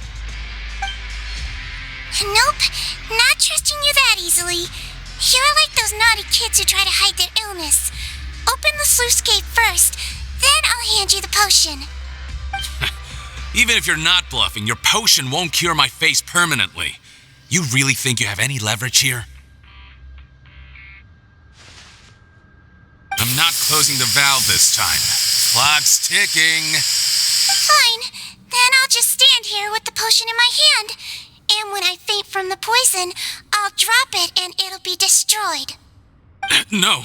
Nope, not trusting you that easily. You're like those naughty kids who try to hide their illness. Open the sluice gate first, then I'll hand you the potion. Even if you're not bluffing, your potion won't cure my face permanently. You really think you have any leverage here? I'm not closing the valve this time. Clock's ticking. Fine. Then I'll just stand here with the potion in my hand. And when I faint from the poison, I'll drop it and it'll be destroyed. No.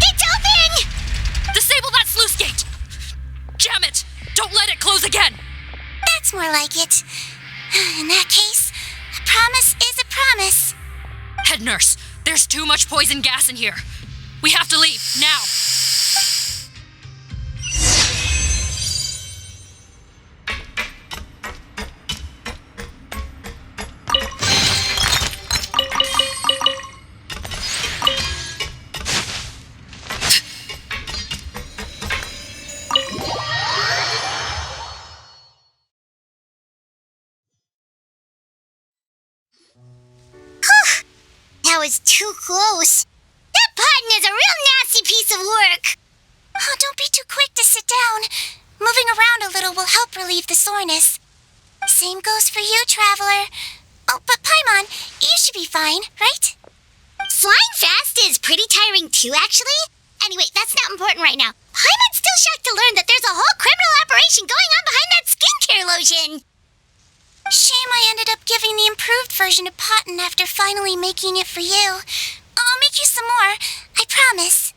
It's open! Disable that sluice gate! Jam it! Don't let it close again! That's more like it. In that case, a promise is a promise. Head nurse, there's too much poison gas in here. We have to leave, now! That was too close. That button is a real nasty piece of work. Oh, don't be too quick to sit down. Moving around a little will help relieve the soreness. Same goes for you, Traveler. Oh, but Paimon, you should be fine, right? Flying fast is pretty tiring too, actually. Anyway, that's not important right now. Paimon's still shocked to learn that there's a whole criminal operation going on behind that skincare lotion. Shame I ended up giving the improved version to Potten after finally making it for you. I'll make you some more, I promise.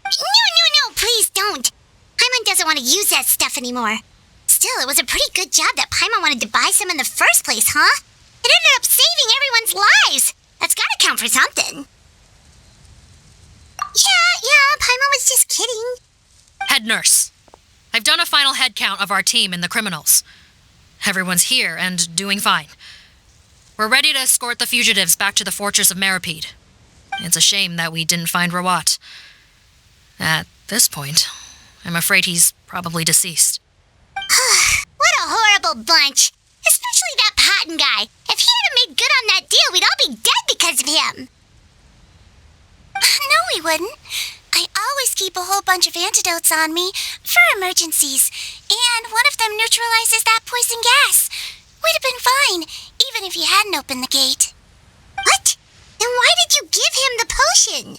No, please don't. Paimon doesn't want to use that stuff anymore. Still, it was a pretty good job that Paimon wanted to buy some in the first place, huh? It ended up saving everyone's lives. That's gotta count for something. Yeah, Paimon was just kidding. Head nurse, I've done a final head count of our team and the criminals. Everyone's here and doing fine. We're ready to escort the fugitives back to the fortress of Meripede. It's a shame that we didn't find Rawat. At this point, I'm afraid he's probably deceased. What a horrible bunch. Especially that Potten guy. If he hadn't made good on that deal, we'd all be dead because of him. No, we wouldn't. I always keep a whole bunch of antidotes on me for emergencies, and one of them neutralizes that poison gas. We'd have been fine, even if you hadn't opened the gate. What? Then why did you give him the potion?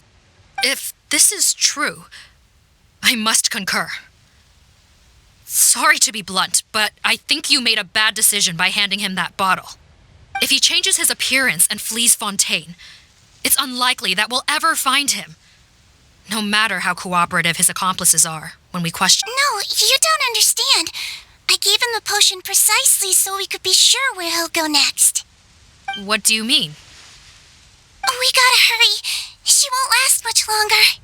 If this is true, I must concur. Sorry to be blunt, but I think you made a bad decision by handing him that bottle. If he changes his appearance and flees Fontaine, it's unlikely that we'll ever find him. No matter how cooperative his accomplices are when we question. No, you don't understand. I gave him the potion precisely so we could be sure where he'll go next. What do you mean? We gotta hurry. She won't last much longer.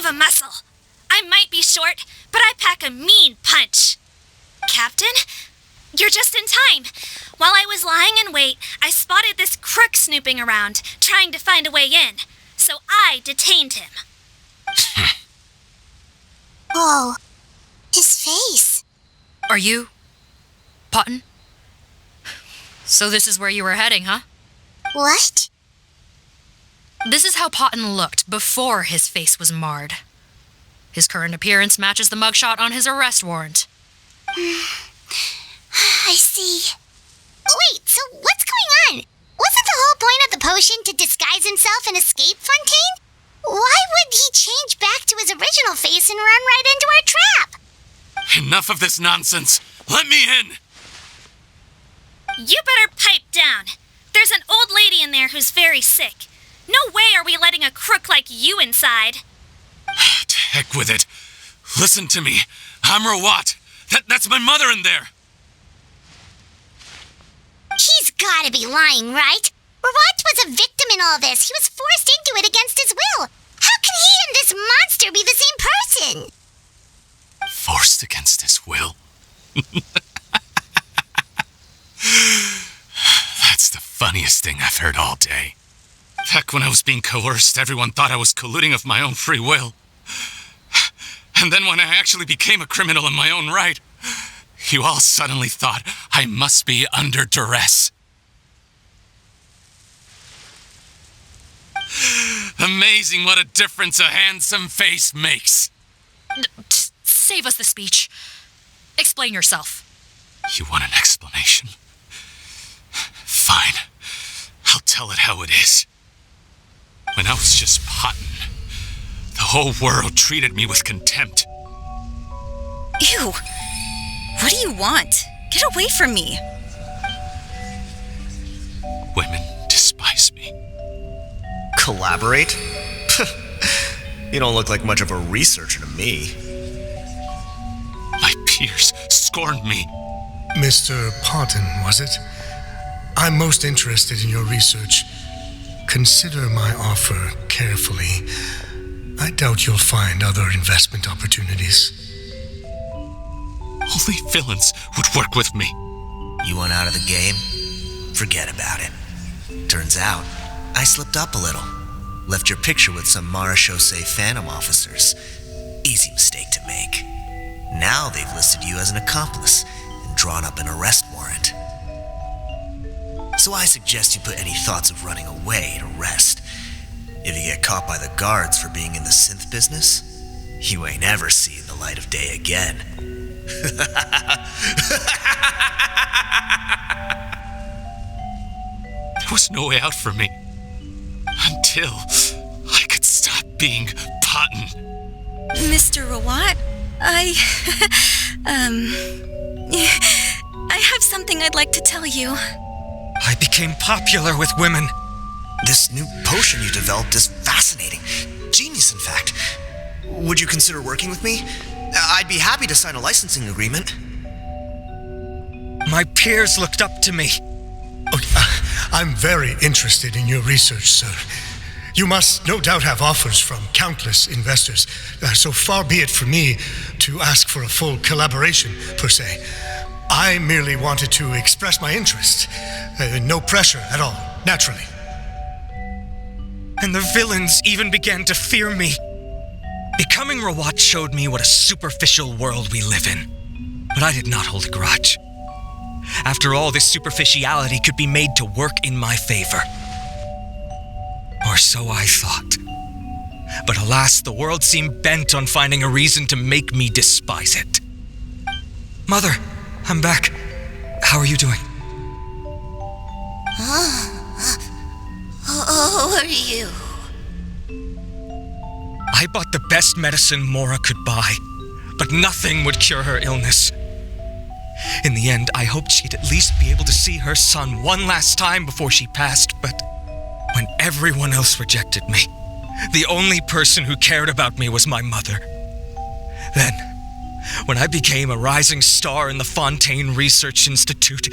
A muscle. I might be short, but I pack a mean punch. Captain, you're just in time. While I was lying in wait, I spotted this crook snooping around, trying to find a way in. So I detained him. Oh, his face. Are you Potten? So this is where you were heading, huh? What? This is how Potten looked before his face was marred. His current appearance matches the mugshot on his arrest warrant. I see. Wait, so what's going on? Wasn't the whole point of the potion to disguise himself and escape Fontaine? Why would he change back to his original face and run right into our trap? Enough of this nonsense. Let me in. You better pipe down. There's an old lady in there who's very sick. No way are we letting a crook like you inside. To heck with it. Listen to me. I'm Rawat. That's my mother in there. He's gotta be lying, right? Rawat was a victim in all this. He was forced into it against his will. How can he and this monster be the same person? Forced against his will? That's the funniest thing I've heard all day. Back when I was being coerced, everyone thought I was colluding of my own free will. And then when I actually became a criminal in my own right, you all suddenly thought I must be under duress. Amazing what a difference a handsome face makes. Save us the speech. Explain yourself. You want an explanation? Fine. I'll tell it how it is. When I was just potting, the whole world treated me with contempt. Ew. What do you want? Get away from me. Women despise me. Collaborate? You don't look like much of a researcher to me. My peers scorned me. Mr. Parton, was it? I'm most interested in your research. Consider my offer carefully. I doubt you'll find other investment opportunities. Only villains would work with me. You want out of the game? Forget about it. Turns out, I slipped up a little. Left your picture with some Marechaussee Phantom officers. Easy mistake to make. Now they've listed you as an accomplice and drawn up an arrest warrant. So I suggest you put any thoughts of running away to rest. If you get caught by the guards for being in the synth business, you ain't ever seen the light of day again. There was no way out for me. Until I could stop being Potton. Mr. Rawat, I have something I'd like to tell you. I became popular with women. This new potion you developed is fascinating. Genius, in fact. Would you consider working with me? I'd be happy to sign a licensing agreement. My peers looked up to me. I'm very interested in your research, sir. You must no doubt have offers from countless investors. So far be it from me to ask for a full collaboration, per se. I merely wanted to express my interest. No pressure at all, naturally. And the villains even began to fear me. Becoming Rawat showed me what a superficial world we live in. But I did not hold a grudge. After all, this superficiality could be made to work in my favor. Or so I thought. But alas, the world seemed bent on finding a reason to make me despise it. Mother, I'm back. How are you doing? How are you? I bought the best medicine Mora could buy, but nothing would cure her illness. In the end, I hoped she'd at least be able to see her son one last time before she passed, but when everyone else rejected me, the only person who cared about me was my mother. Then, when I became a rising star in the Fontaine Research Institute,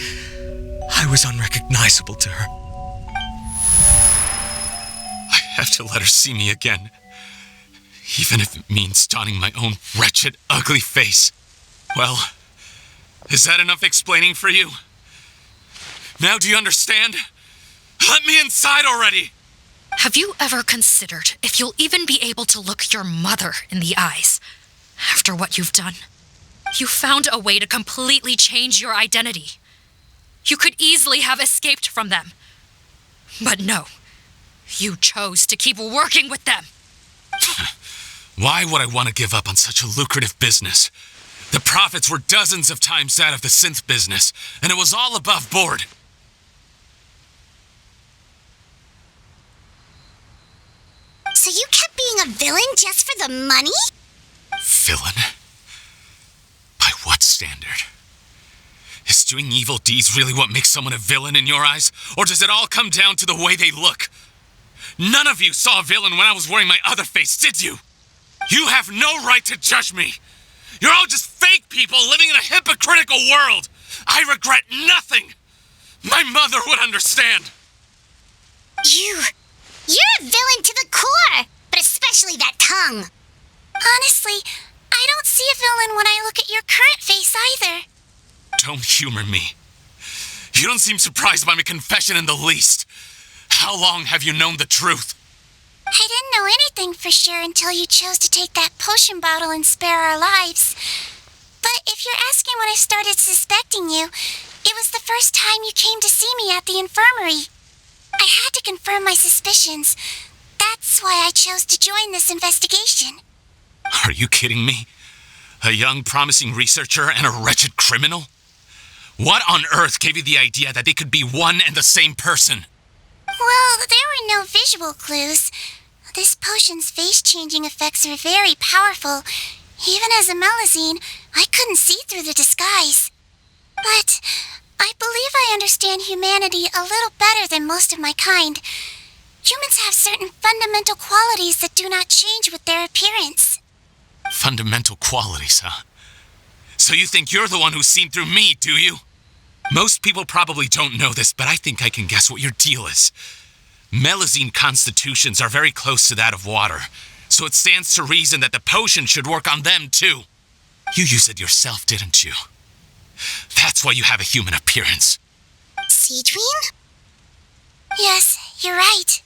I was unrecognizable to her. I have to let her see me again. Even if it means donning my own wretched, ugly face. Well, is that enough explaining for you? Now do you understand? Let me inside already! Have you ever considered if you'll even be able to look your mother in the eyes after what you've done? You found a way to completely change your identity. You could easily have escaped from them. But no, you chose to keep working with them. Why would I want to give up on such a lucrative business? The profits were dozens of times that of the synth business, and it was all above board. So you kept being a villain just for the money? Villain? By what standard? Is doing evil deeds really what makes someone a villain in your eyes? Or does it all come down to the way they look? None of you saw a villain when I was wearing my other face, did you? You have no right to judge me. You're all just fake people living in a hypocritical world. I regret nothing. My mother would understand. You're a villain to the core, but especially that tongue. Honestly, I don't see a villain when I look at your current face either. Don't humor me. You don't seem surprised by my confession in the least. How long have you known the truth? I didn't know anything for sure until you chose to take that potion bottle and spare our lives. But if you're asking when I started suspecting you, it was the first time you came to see me at the infirmary. I had to confirm my suspicions. That's why I chose to join this investigation. Are you kidding me? A young, promising researcher and a wretched criminal? What on earth gave you the idea that they could be one and the same person? Well, there were no visual clues. This potion's face-changing effects are very powerful. Even as a Melazine, I couldn't see through the disguise. But I believe I understand humanity a little better than most of my kind. Humans have certain fundamental qualities that do not change with their appearance. Fundamental qualities, huh? So you think you're the one who's seen through me, do you? Most people probably don't know this, but I think I can guess what your deal is. Melazine constitutions are very close to that of water, so it stands to reason that the potion should work on them too. You used it yourself, didn't you? That's why you have a human appearance. SigeWinne? Yes, you're right.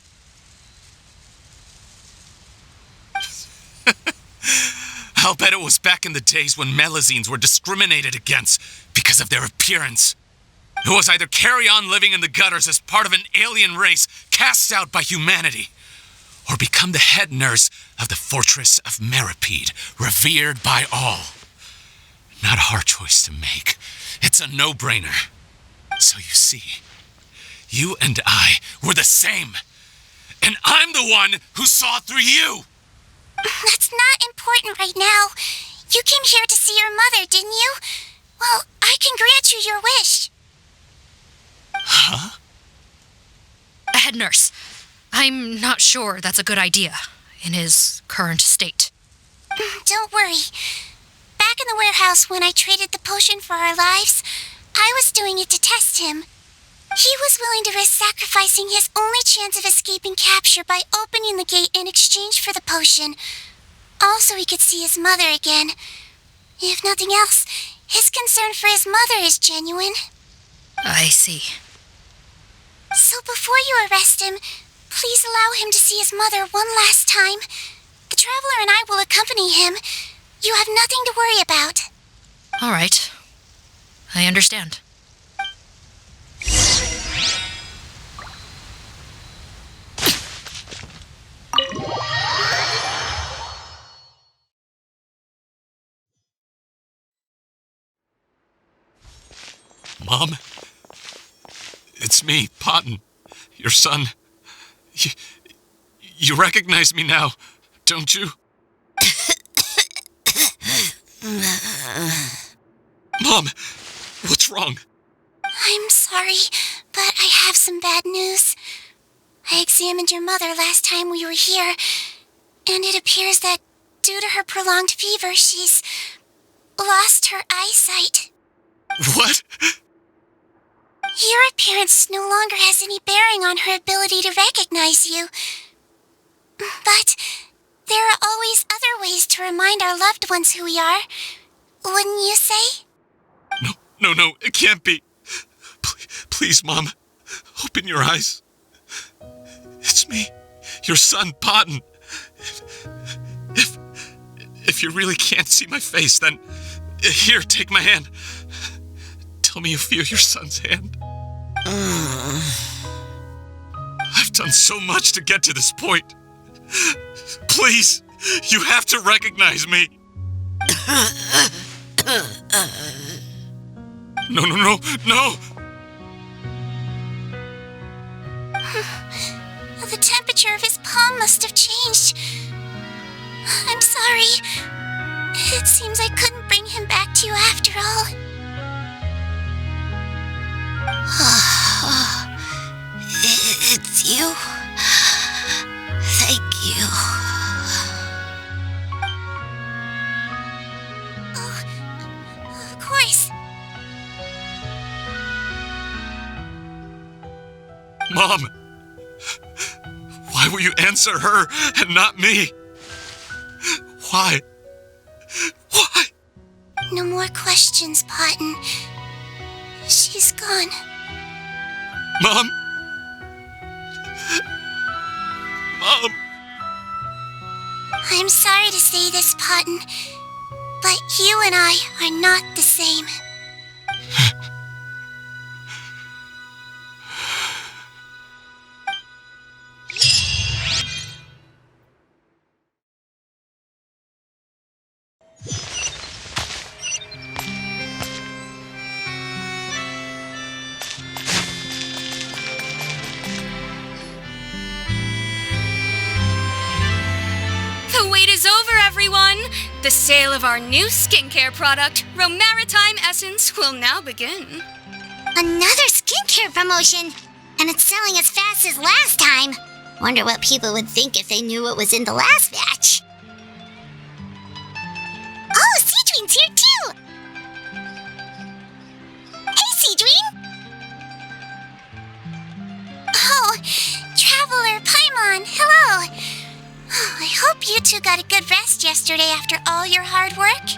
I'll bet it was back in the days when Melazines were discriminated against because of their appearance. It was either carry on living in the gutters as part of an alien race cast out by humanity, or become the head nurse of the fortress of Meripede, revered by all. Not a hard choice to make. It's a no-brainer. So you see, you and I were the same. And I'm the one who saw through you. That's not important right now. You came here to see your mother, didn't you? Well, I can grant you your wish. Huh? A head nurse. I'm not sure that's a good idea in his current state. Don't worry. Back in the warehouse when I traded the potion for our lives, I was doing it to test him. He was willing to risk sacrificing his only chance of escaping capture by opening the gate in exchange for the potion. Also, he could see his mother again. If nothing else, his concern for his mother is genuine. I see. So before you arrest him, please allow him to see his mother one last time. The Traveler and I will accompany him. You have nothing to worry about. All right. I understand. Mom? It's me, Potton, your son. You recognize me now, don't you? Mom, what's wrong? I'm sorry, but I have some bad news. I examined your mother last time we were here, and it appears that due to her prolonged fever, she's lost her eyesight. What? Your appearance no longer has any bearing on her ability to recognize you. But there are always other ways to remind our loved ones who we are. Wouldn't you say? No, it can't be. Please, Mom, open your eyes. It's me, your son, Potton. If you really can't see my face, then here, take my hand. Tell me you feel your son's hand. I've done so much to get to this point. Please, you have to recognize me. No. The temperature of his palm must have changed. I'm sorry. It seems I couldn't bring him back to you after all. It's you. Thank you. Mom! Why will you answer her and not me? Why? Why? No more questions, Potton. She's gone. Mom? Mom? I'm sorry to say this, Potton, but you and I are not the same. The wait is over, everyone! The sale of our new skincare product, Romaritime Essence, will now begin. Another skincare promotion! And it's selling as fast as last time. Wonder what people would think if they knew what was in the last batch. Oh, SigeWinne's here too! Hey, SigeWinne! Oh, Traveler Paimon, hello! I hope you two got a good rest yesterday after all your hard work.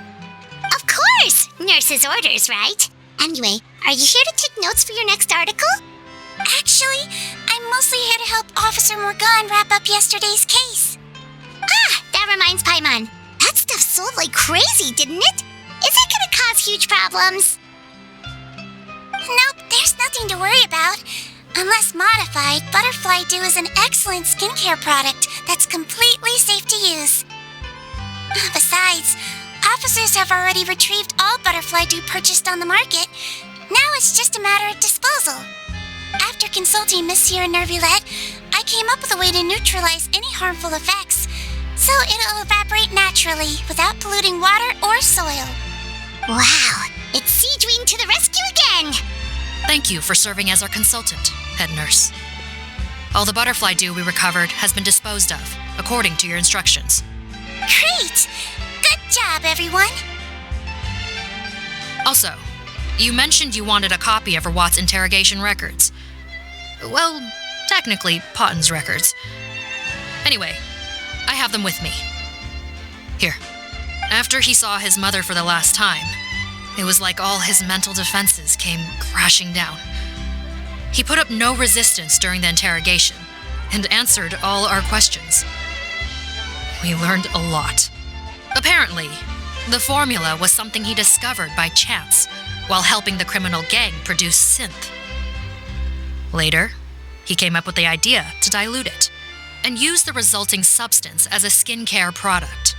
Of course! Nurse's orders, right? Anyway, are you here to take notes for your next article? Actually, I'm mostly here to help Officer Morgan wrap up yesterday's case. Ah, that reminds Paimon. That stuff sold like crazy, didn't it? Is it gonna cause huge problems? Nope, there's nothing to worry about. Unless modified, Butterfly Dew is an excellent skincare product that's completely safe to use. Besides, officers have already retrieved all Butterfly Dew purchased on the market. Now it's just a matter of disposal. After consulting Monsieur Nervulette, I came up with a way to neutralize any harmful effects, so it'll evaporate naturally without polluting water or soil. Wow, it's SigeWinne to the rescue again! Thank you for serving as our consultant, head nurse. All the butterfly dew we recovered has been disposed of, according to your instructions. Great! Good job, everyone! Also, you mentioned you wanted a copy of Rawat's interrogation records. Well, technically, Potton's records. Anyway, I have them with me. Here. After he saw his mother for the last time, it was like all his mental defenses came crashing down. He put up no resistance during the interrogation and answered all our questions. We learned a lot. Apparently, the formula was something he discovered by chance while helping the criminal gang produce synth. Later, he came up with the idea to dilute it and use the resulting substance as a skincare product.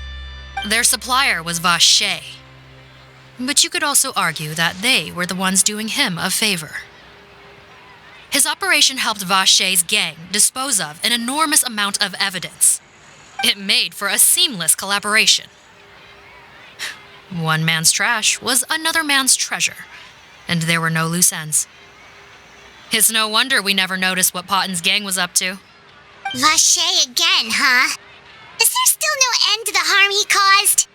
Their supplier was Vache, but you could also argue that they were the ones doing him a favor. His operation helped Vache's gang dispose of an enormous amount of evidence. It made for a seamless collaboration. One man's trash was another man's treasure, and there were no loose ends. It's no wonder we never noticed what Potton's gang was up to. Vache again, huh? Is there still no end to the harm he caused?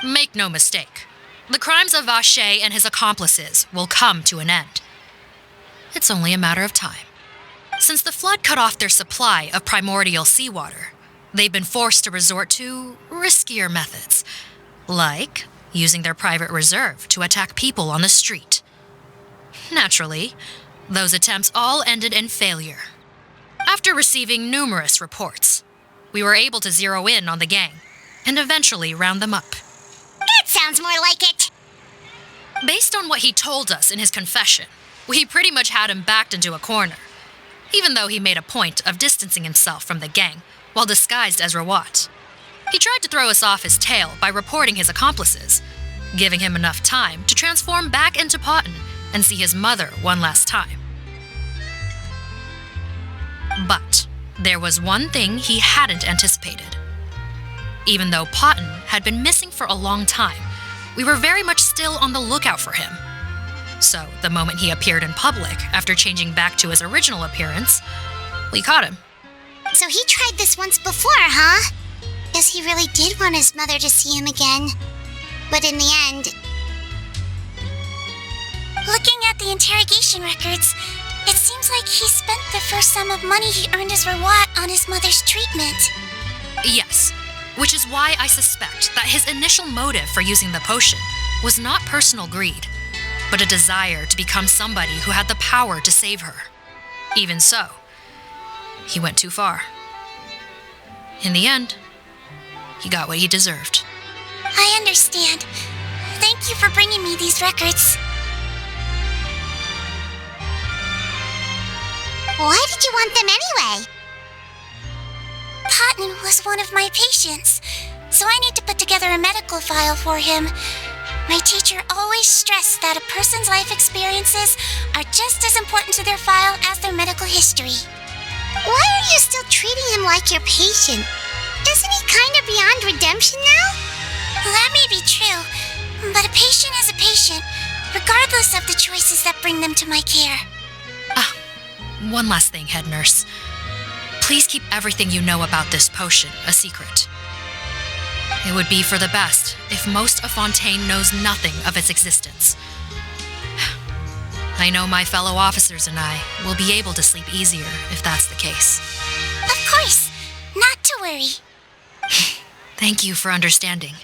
Make no mistake, the crimes of Vache and his accomplices will come to an end. It's only a matter of time. Since the flood cut off their supply of primordial seawater, they've been forced to resort to riskier methods, like using their private reserve to attack people on the street. Naturally, those attempts all ended in failure. After receiving numerous reports, we were able to zero in on the gang and eventually round them up. That sounds more like it. Based on what he told us in his confession, we pretty much had him backed into a corner, even though he made a point of distancing himself from the gang while disguised as Rawat. He tried to throw us off his tail by reporting his accomplices, giving him enough time to transform back into Potton and see his mother one last time. But there was one thing he hadn't anticipated. Even though Potton had been missing for a long time, we were very much still on the lookout for him. So the moment he appeared in public after changing back to his original appearance, we caught him. So he tried this once before, huh? Guess he really did want his mother to see him again. But in the end... Looking at the interrogation records, It seems like he spent the first sum of money he earned as reward on his mother's treatment. Yes, which is why I suspect that his initial motive for using the potion was not personal greed, but a desire to become somebody who had the power to save her. Even so, he went too far. In the end, he got what he deserved. I understand. Thank you for bringing me these records. Why did you want them anyway? Patton was one of my patients, so I need to put together a medical file for him. My teacher always stressed that a person's life experiences are just as important to their file as their medical history. Why are you still treating him like your patient? Isn't he kind of beyond redemption now? That may be true, but a patient is a patient, regardless of the choices that bring them to my care. One last thing, head nurse. Please keep everything you know about this potion a secret. It would be for the best if most of Fontaine knows nothing of its existence. I know my fellow officers and I will be able to sleep easier if that's the case. Of course, not to worry. Thank you for understanding.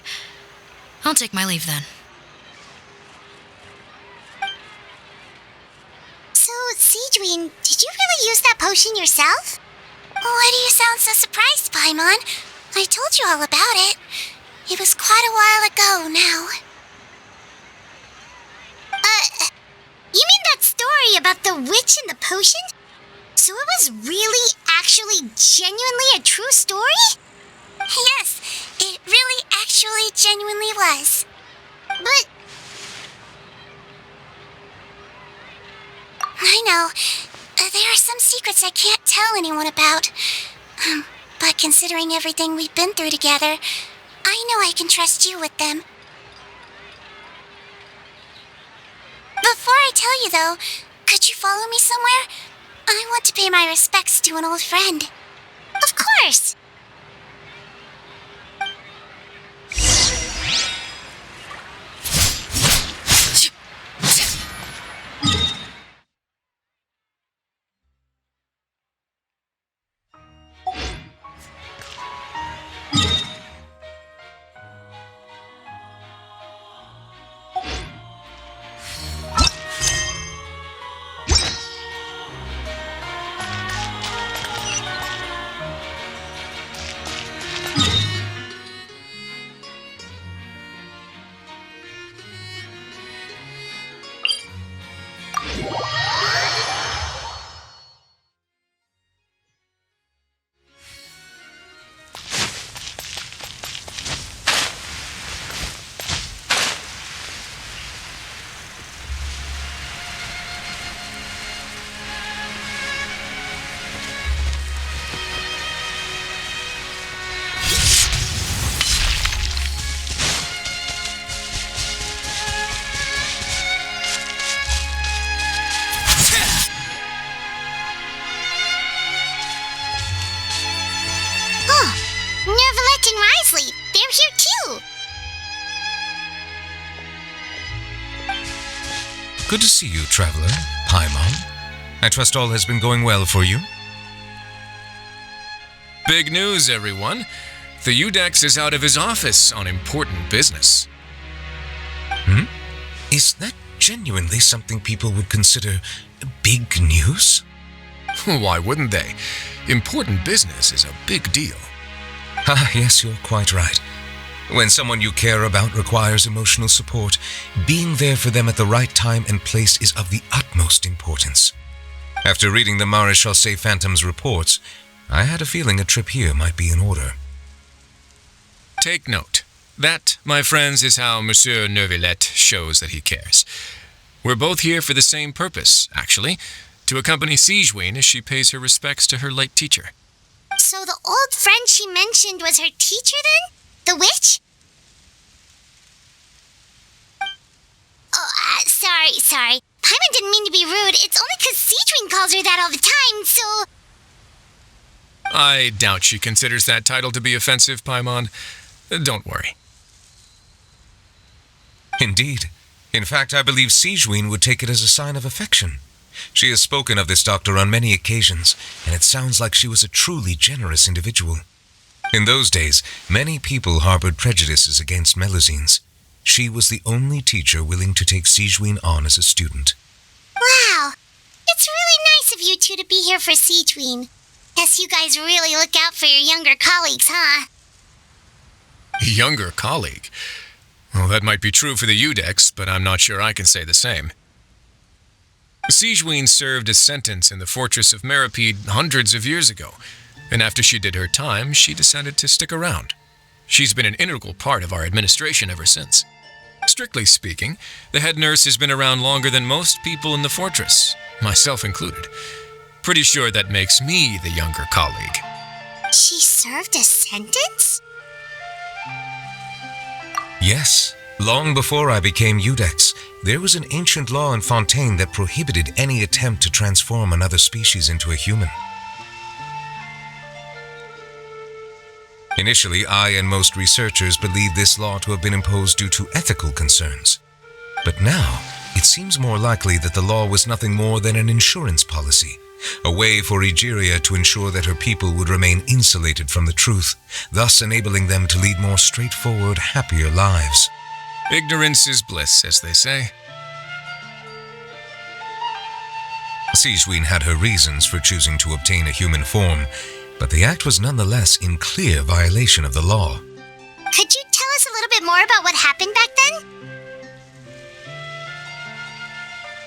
I'll take my leave then. So, SigeWinne, did you really use that potion yourself? Why do you sound so surprised, Paimon? I told you all about it. It was quite a while ago now. You mean that story about the witch and the potion? So it was really, actually, genuinely a true story? Yes, it really actually genuinely was. But... I know. There are some secrets I can't tell anyone about. But considering everything we've been through together, I know I can trust you with them. Before I tell you, though, could you follow me somewhere? I want to pay my respects to an old friend. Of course! They're here too! Good to see you, traveler. Paimon. I trust all has been going well for you. Big news, everyone. The Udex is out of his office on important business. Is that genuinely something people would consider big news? Why wouldn't they? Important business is a big deal. Ah, yes, you're quite right. When someone you care about requires emotional support, being there for them at the right time and place is of the utmost importance. After reading the Maréchal Phantom's reports, I had a feeling a trip here might be in order. Take note. That, my friends, is how Monsieur Neuvillette shows that he cares. We're both here for the same purpose, actually, to accompany SigeWinne as she pays her respects to her late teacher. So the old friend she mentioned was her teacher then? The witch? Oh, sorry. Paimon didn't mean to be rude. It's only because SigeWinne calls her that all the time, so... I doubt she considers that title to be offensive, Paimon. Don't worry. Indeed. In fact, I believe SigeWinne would take it as a sign of affection. She has spoken of this doctor on many occasions, and it sounds like she was a truly generous individual. In those days, many people harbored prejudices against Melusines. She was the only teacher willing to take SigeWinne on as a student. Wow. It's really nice of you two to be here for SigeWinne. Guess you guys really look out for your younger colleagues, huh? Younger colleague? Well, that might be true for the Udex, but I'm not sure I can say the same. SigeWinne served a sentence in the fortress of Meripede hundreds of years ago, and after she did her time, she decided to stick around. She's been an integral part of our administration ever since. Strictly speaking, the head nurse has been around longer than most people in the fortress, myself included. Pretty sure that makes me the younger colleague. She served a sentence? Yes, long before I became Udex, there was an ancient law in Fontaine that prohibited any attempt to transform another species into a human. Initially, I and most researchers believed this law to have been imposed due to ethical concerns. But now, it seems more likely that the law was nothing more than an insurance policy, a way for Egeria to ensure that her people would remain insulated from the truth, thus enabling them to lead more straightforward, happier lives. Ignorance is bliss, as they say. SigeWinne had her reasons for choosing to obtain a human form, but the act was nonetheless in clear violation of the law. Could you tell us a little bit more about what happened back then?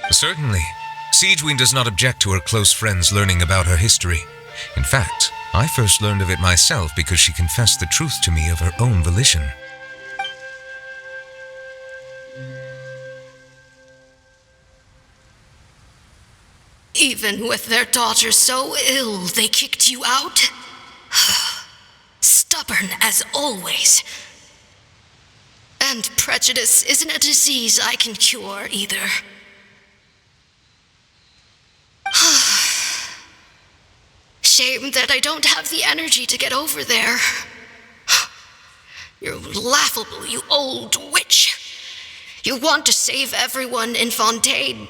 Certainly. SigeWinne does not object to her close friends learning about her history. In fact, I first learned of it myself because she confessed the truth to me of her own volition. Even with their daughter so ill, they kicked you out? Stubborn as always. And prejudice isn't a disease I can cure either. Shame that I don't have the energy to get over there. You're laughable, you old witch. You want to save everyone in Fontaine,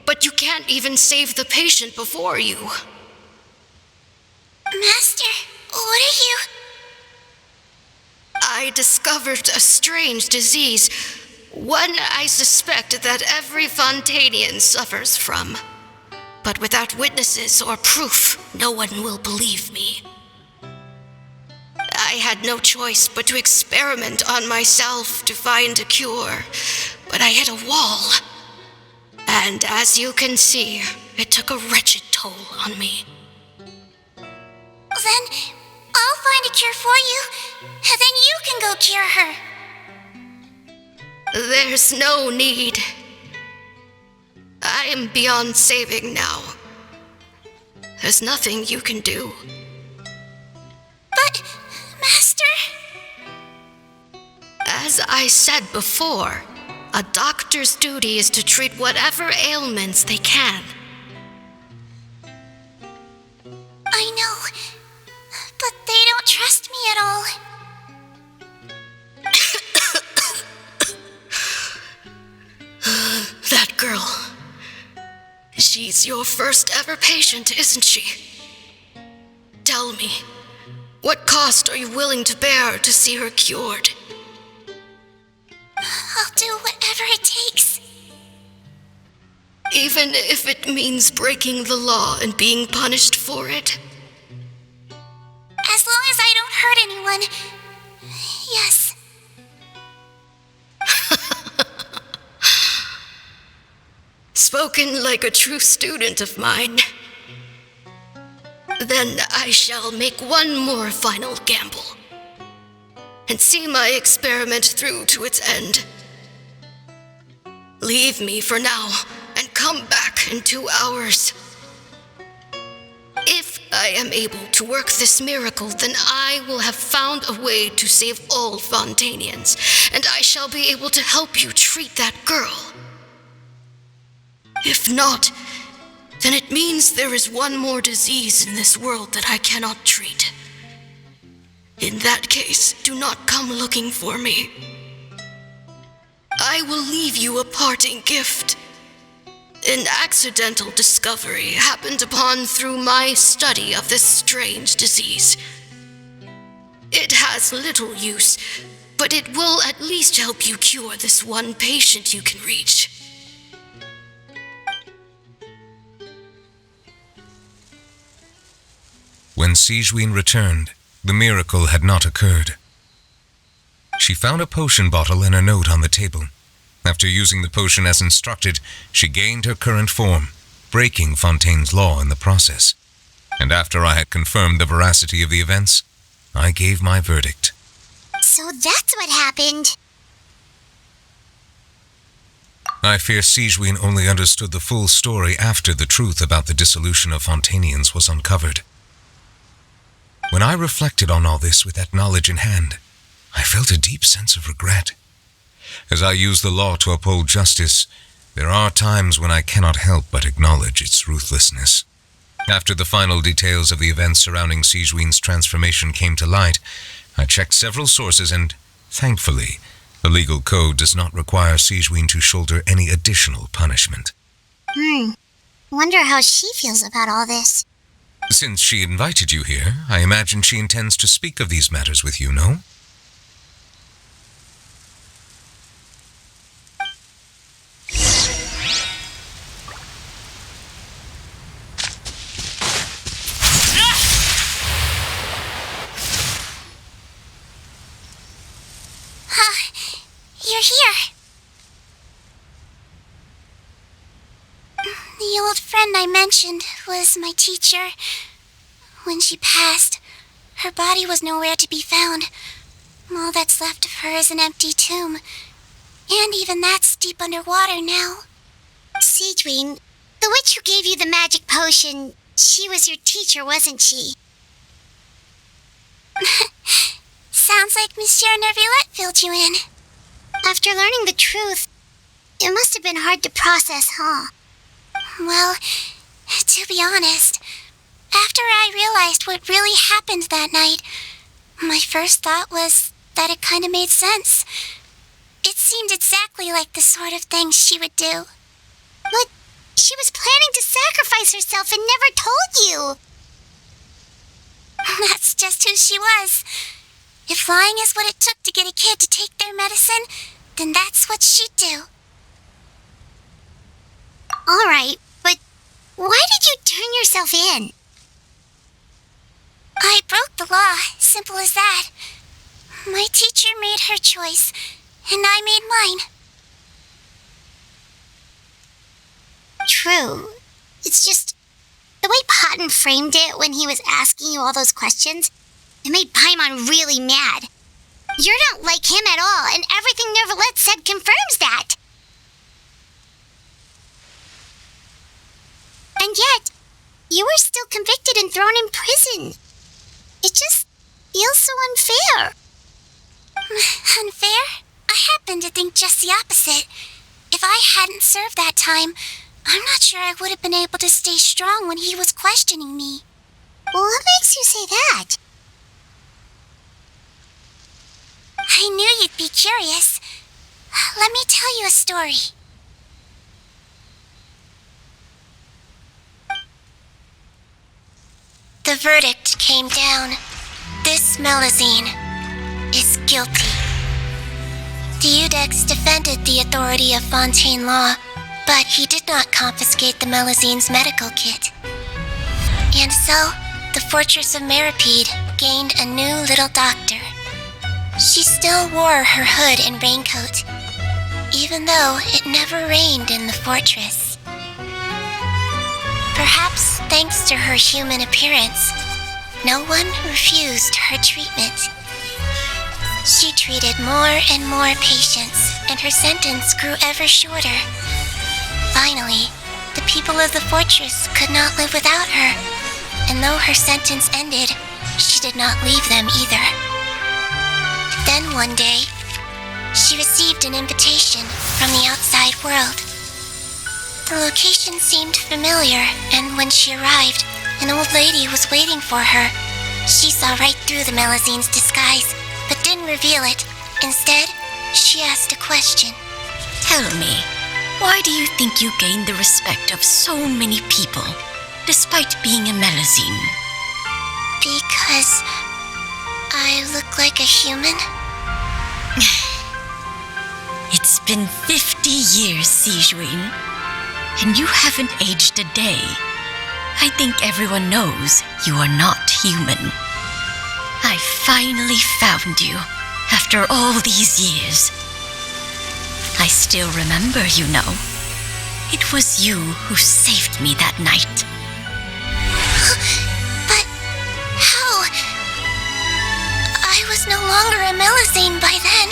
but you can't even save the patient before you. Master, what are you? I discovered a strange disease, one I suspect that every Fontainian suffers from. But without witnesses or proof, no one will believe me. I had no choice but to experiment on myself to find a cure, but I hit a wall. And as you can see, it took a wretched toll on me. Then I'll find a cure for you, and then you can go cure her. There's no need. I am beyond saving now. There's nothing you can do. But, Master... As I said before, a doctor's duty is to treat whatever ailments they can. I know, but they don't trust me at all. That girl. She's your first ever patient, isn't she? Tell me, what cost are you willing to bear to see her cured? I'll do whatever it takes. Even if it means breaking the law and being punished for it? As long as I don't hurt anyone, yes. Spoken like a true student of mine. Then I shall make one more final gamble and see my experiment through to its end. Leave me for now and come back in 2 hours. If I am able to work this miracle, then I will have found a way to save all Fontainians, and I shall be able to help you treat that girl. If not, then it means there is one more disease in this world that I cannot treat. In that case, do not come looking for me. I will leave you a parting gift. An accidental discovery happened upon through my study of this strange disease. It has little use, but it will at least help you cure this one patient you can reach. When SigeWinne returned, the miracle had not occurred. She found a potion bottle and a note on the table. After using the potion as instructed, she gained her current form, breaking Fontaine's law in the process. And after I had confirmed the veracity of the events, I gave my verdict. So that's what happened. I fear SigeWinne only understood the full story after the truth about the dissolution of Fontainians was uncovered. When I reflected on all this with that knowledge in hand, I felt a deep sense of regret. As I use the law to uphold justice, there are times when I cannot help but acknowledge its ruthlessness. After the final details of the events surrounding SigeWinne's transformation came to light, I checked several sources and, thankfully, the legal code does not require SigeWinne to shoulder any additional punishment. Wonder how she feels about all this. Since she invited you here, I imagine she intends to speak of these matters with you, no? You're here. The old friend I mentioned was my teacher. When she passed, her body was nowhere to be found. All that's left of her is an empty tomb. And even that's deep underwater now. SigeWinne, the witch who gave you the magic potion, she was your teacher, wasn't she? Sounds like Monsieur Neuvillette filled you in. After learning the truth, it must have been hard to process, huh? Well, to be honest, after I realized what really happened that night, my first thought was that it kind of made sense. It seemed exactly like the sort of thing she would do. But she was planning to sacrifice herself and never told you. That's just who she was. If lying is what it took to get a kid to take their medicine, then that's what she'd do. All right, but why did you turn yourself in? I broke the law, simple as that. My teacher made her choice, and I made mine. True. It's just the way Patton framed it when he was asking you all those questions, it made Paimon really mad. You're not like him at all, and everything Neuvillette said confirms that. And yet, you were still convicted and thrown in prison. It just feels so unfair. Unfair? I happen to think just the opposite. If I hadn't served that time, I'm not sure I would have been able to stay strong when he was questioning me. Well, what makes you say that? I knew you'd be curious. Let me tell you a story. The verdict came down. This Melusine is guilty. The Iudex defended the authority of Fontaine law, but he did not confiscate the Melusine's medical kit. And so, the fortress of Meripede gained a new little doctor. She still wore her hood and raincoat, even though it never rained in the fortress. Perhaps thanks to her human appearance, no one refused her treatment. She treated more and more patients, and her sentence grew ever shorter. Finally, the people of the fortress could not live without her, and though her sentence ended, she did not leave them either. Then one day, she received an invitation from the outside world. The location seemed familiar, and when she arrived, an old lady was waiting for her. She saw right through the Melusine's disguise, but didn't reveal it. Instead, she asked a question. Tell me, Why do you think you gained the respect of so many people, despite being a Melusine? Because I look like a human? It's been 50 years, SigeWinne, and you haven't aged a day. I think everyone knows you are not human. I finally found you, after all these years. I still remember, you know. It was you who saved me that night. But how? I was no longer a Melusine by then.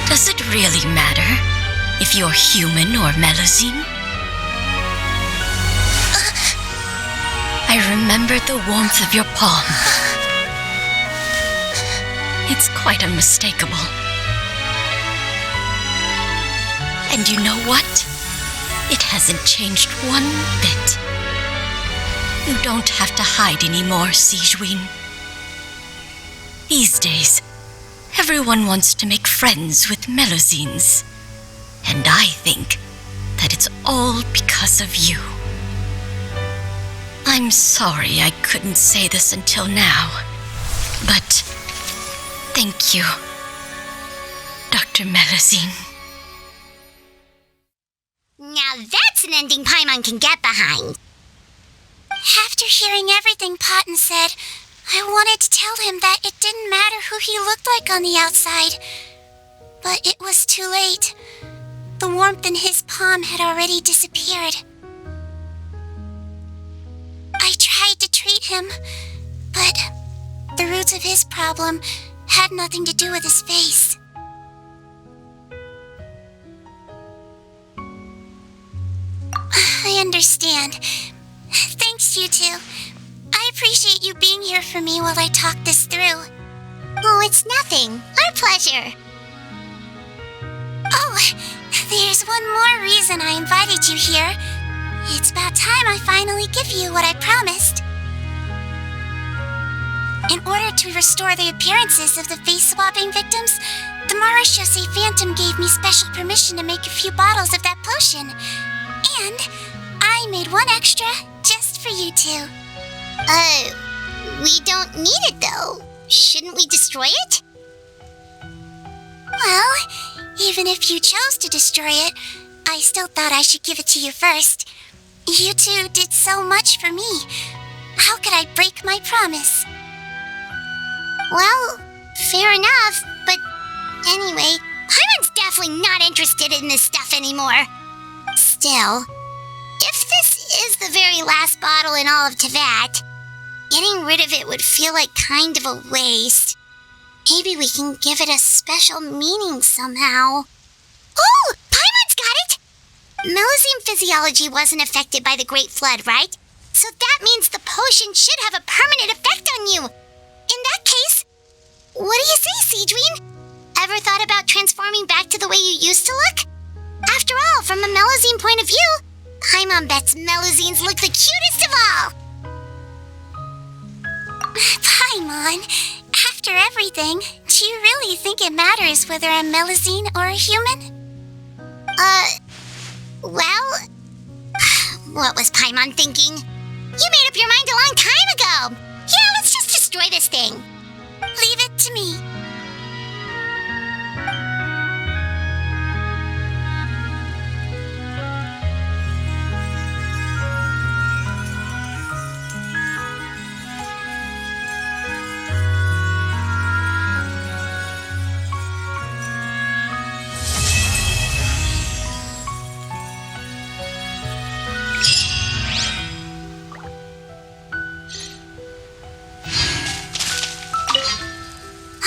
Does it really matter if you're human or Melusine? I remember the warmth of your palm. It's quite unmistakable. And you know what? It hasn't changed one bit. You don't have to hide anymore, SigeWinne. These days, everyone wants to make friends with Melusines. And I think that it's all because of you. I'm sorry I couldn't say this until now, but thank you, Dr. Melusine. Now that's an ending Paimon can get behind. After hearing everything Potten said, I wanted to tell him that it didn't matter who he looked like on the outside. But it was too late. The warmth in his palm had already disappeared. I tried to treat him, but the roots of his problem had nothing to do with his face. I understand. Thanks, you two. I appreciate you being here for me while I talk this through. Oh, it's nothing. Our pleasure. Oh, there's one more reason I invited you here. It's about time I finally give you what I promised. In order to restore the appearances of the face-swapping victims, the Marishose Phantom gave me special permission to make a few bottles of that potion. And I made one extra just for you two. We don't need it though. Shouldn't we destroy it? Well, even if you chose to destroy it, I still thought I should give it to you first. You two did so much for me. How could I break my promise? Well, fair enough, but anyway, Paimon's definitely not interested in this stuff anymore. Still, if this is the very last bottle in all of Teyvat, getting rid of it would feel like kind of a waste. Maybe we can give it a special meaning somehow. Oh, Paimon's got it! Melusine physiology wasn't affected by the Great Flood, right? So that means the potion should have a permanent effect on you. In that case, what do you say, SigeWinne? Ever thought about transforming back to the way you used to look? After all, from a Melusine point of view, Paimon bets Melusines look the cutest of all. Paimon, after everything, do you really think it matters whether I'm Melusine or a human? Well, what was Paimon thinking? You made up your mind a long time ago. Yeah, let's just destroy this thing. Leave it to me.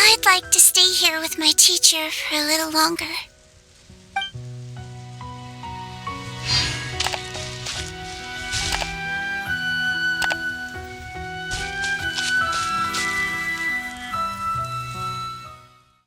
I'd like to stay here with my teacher for a little longer.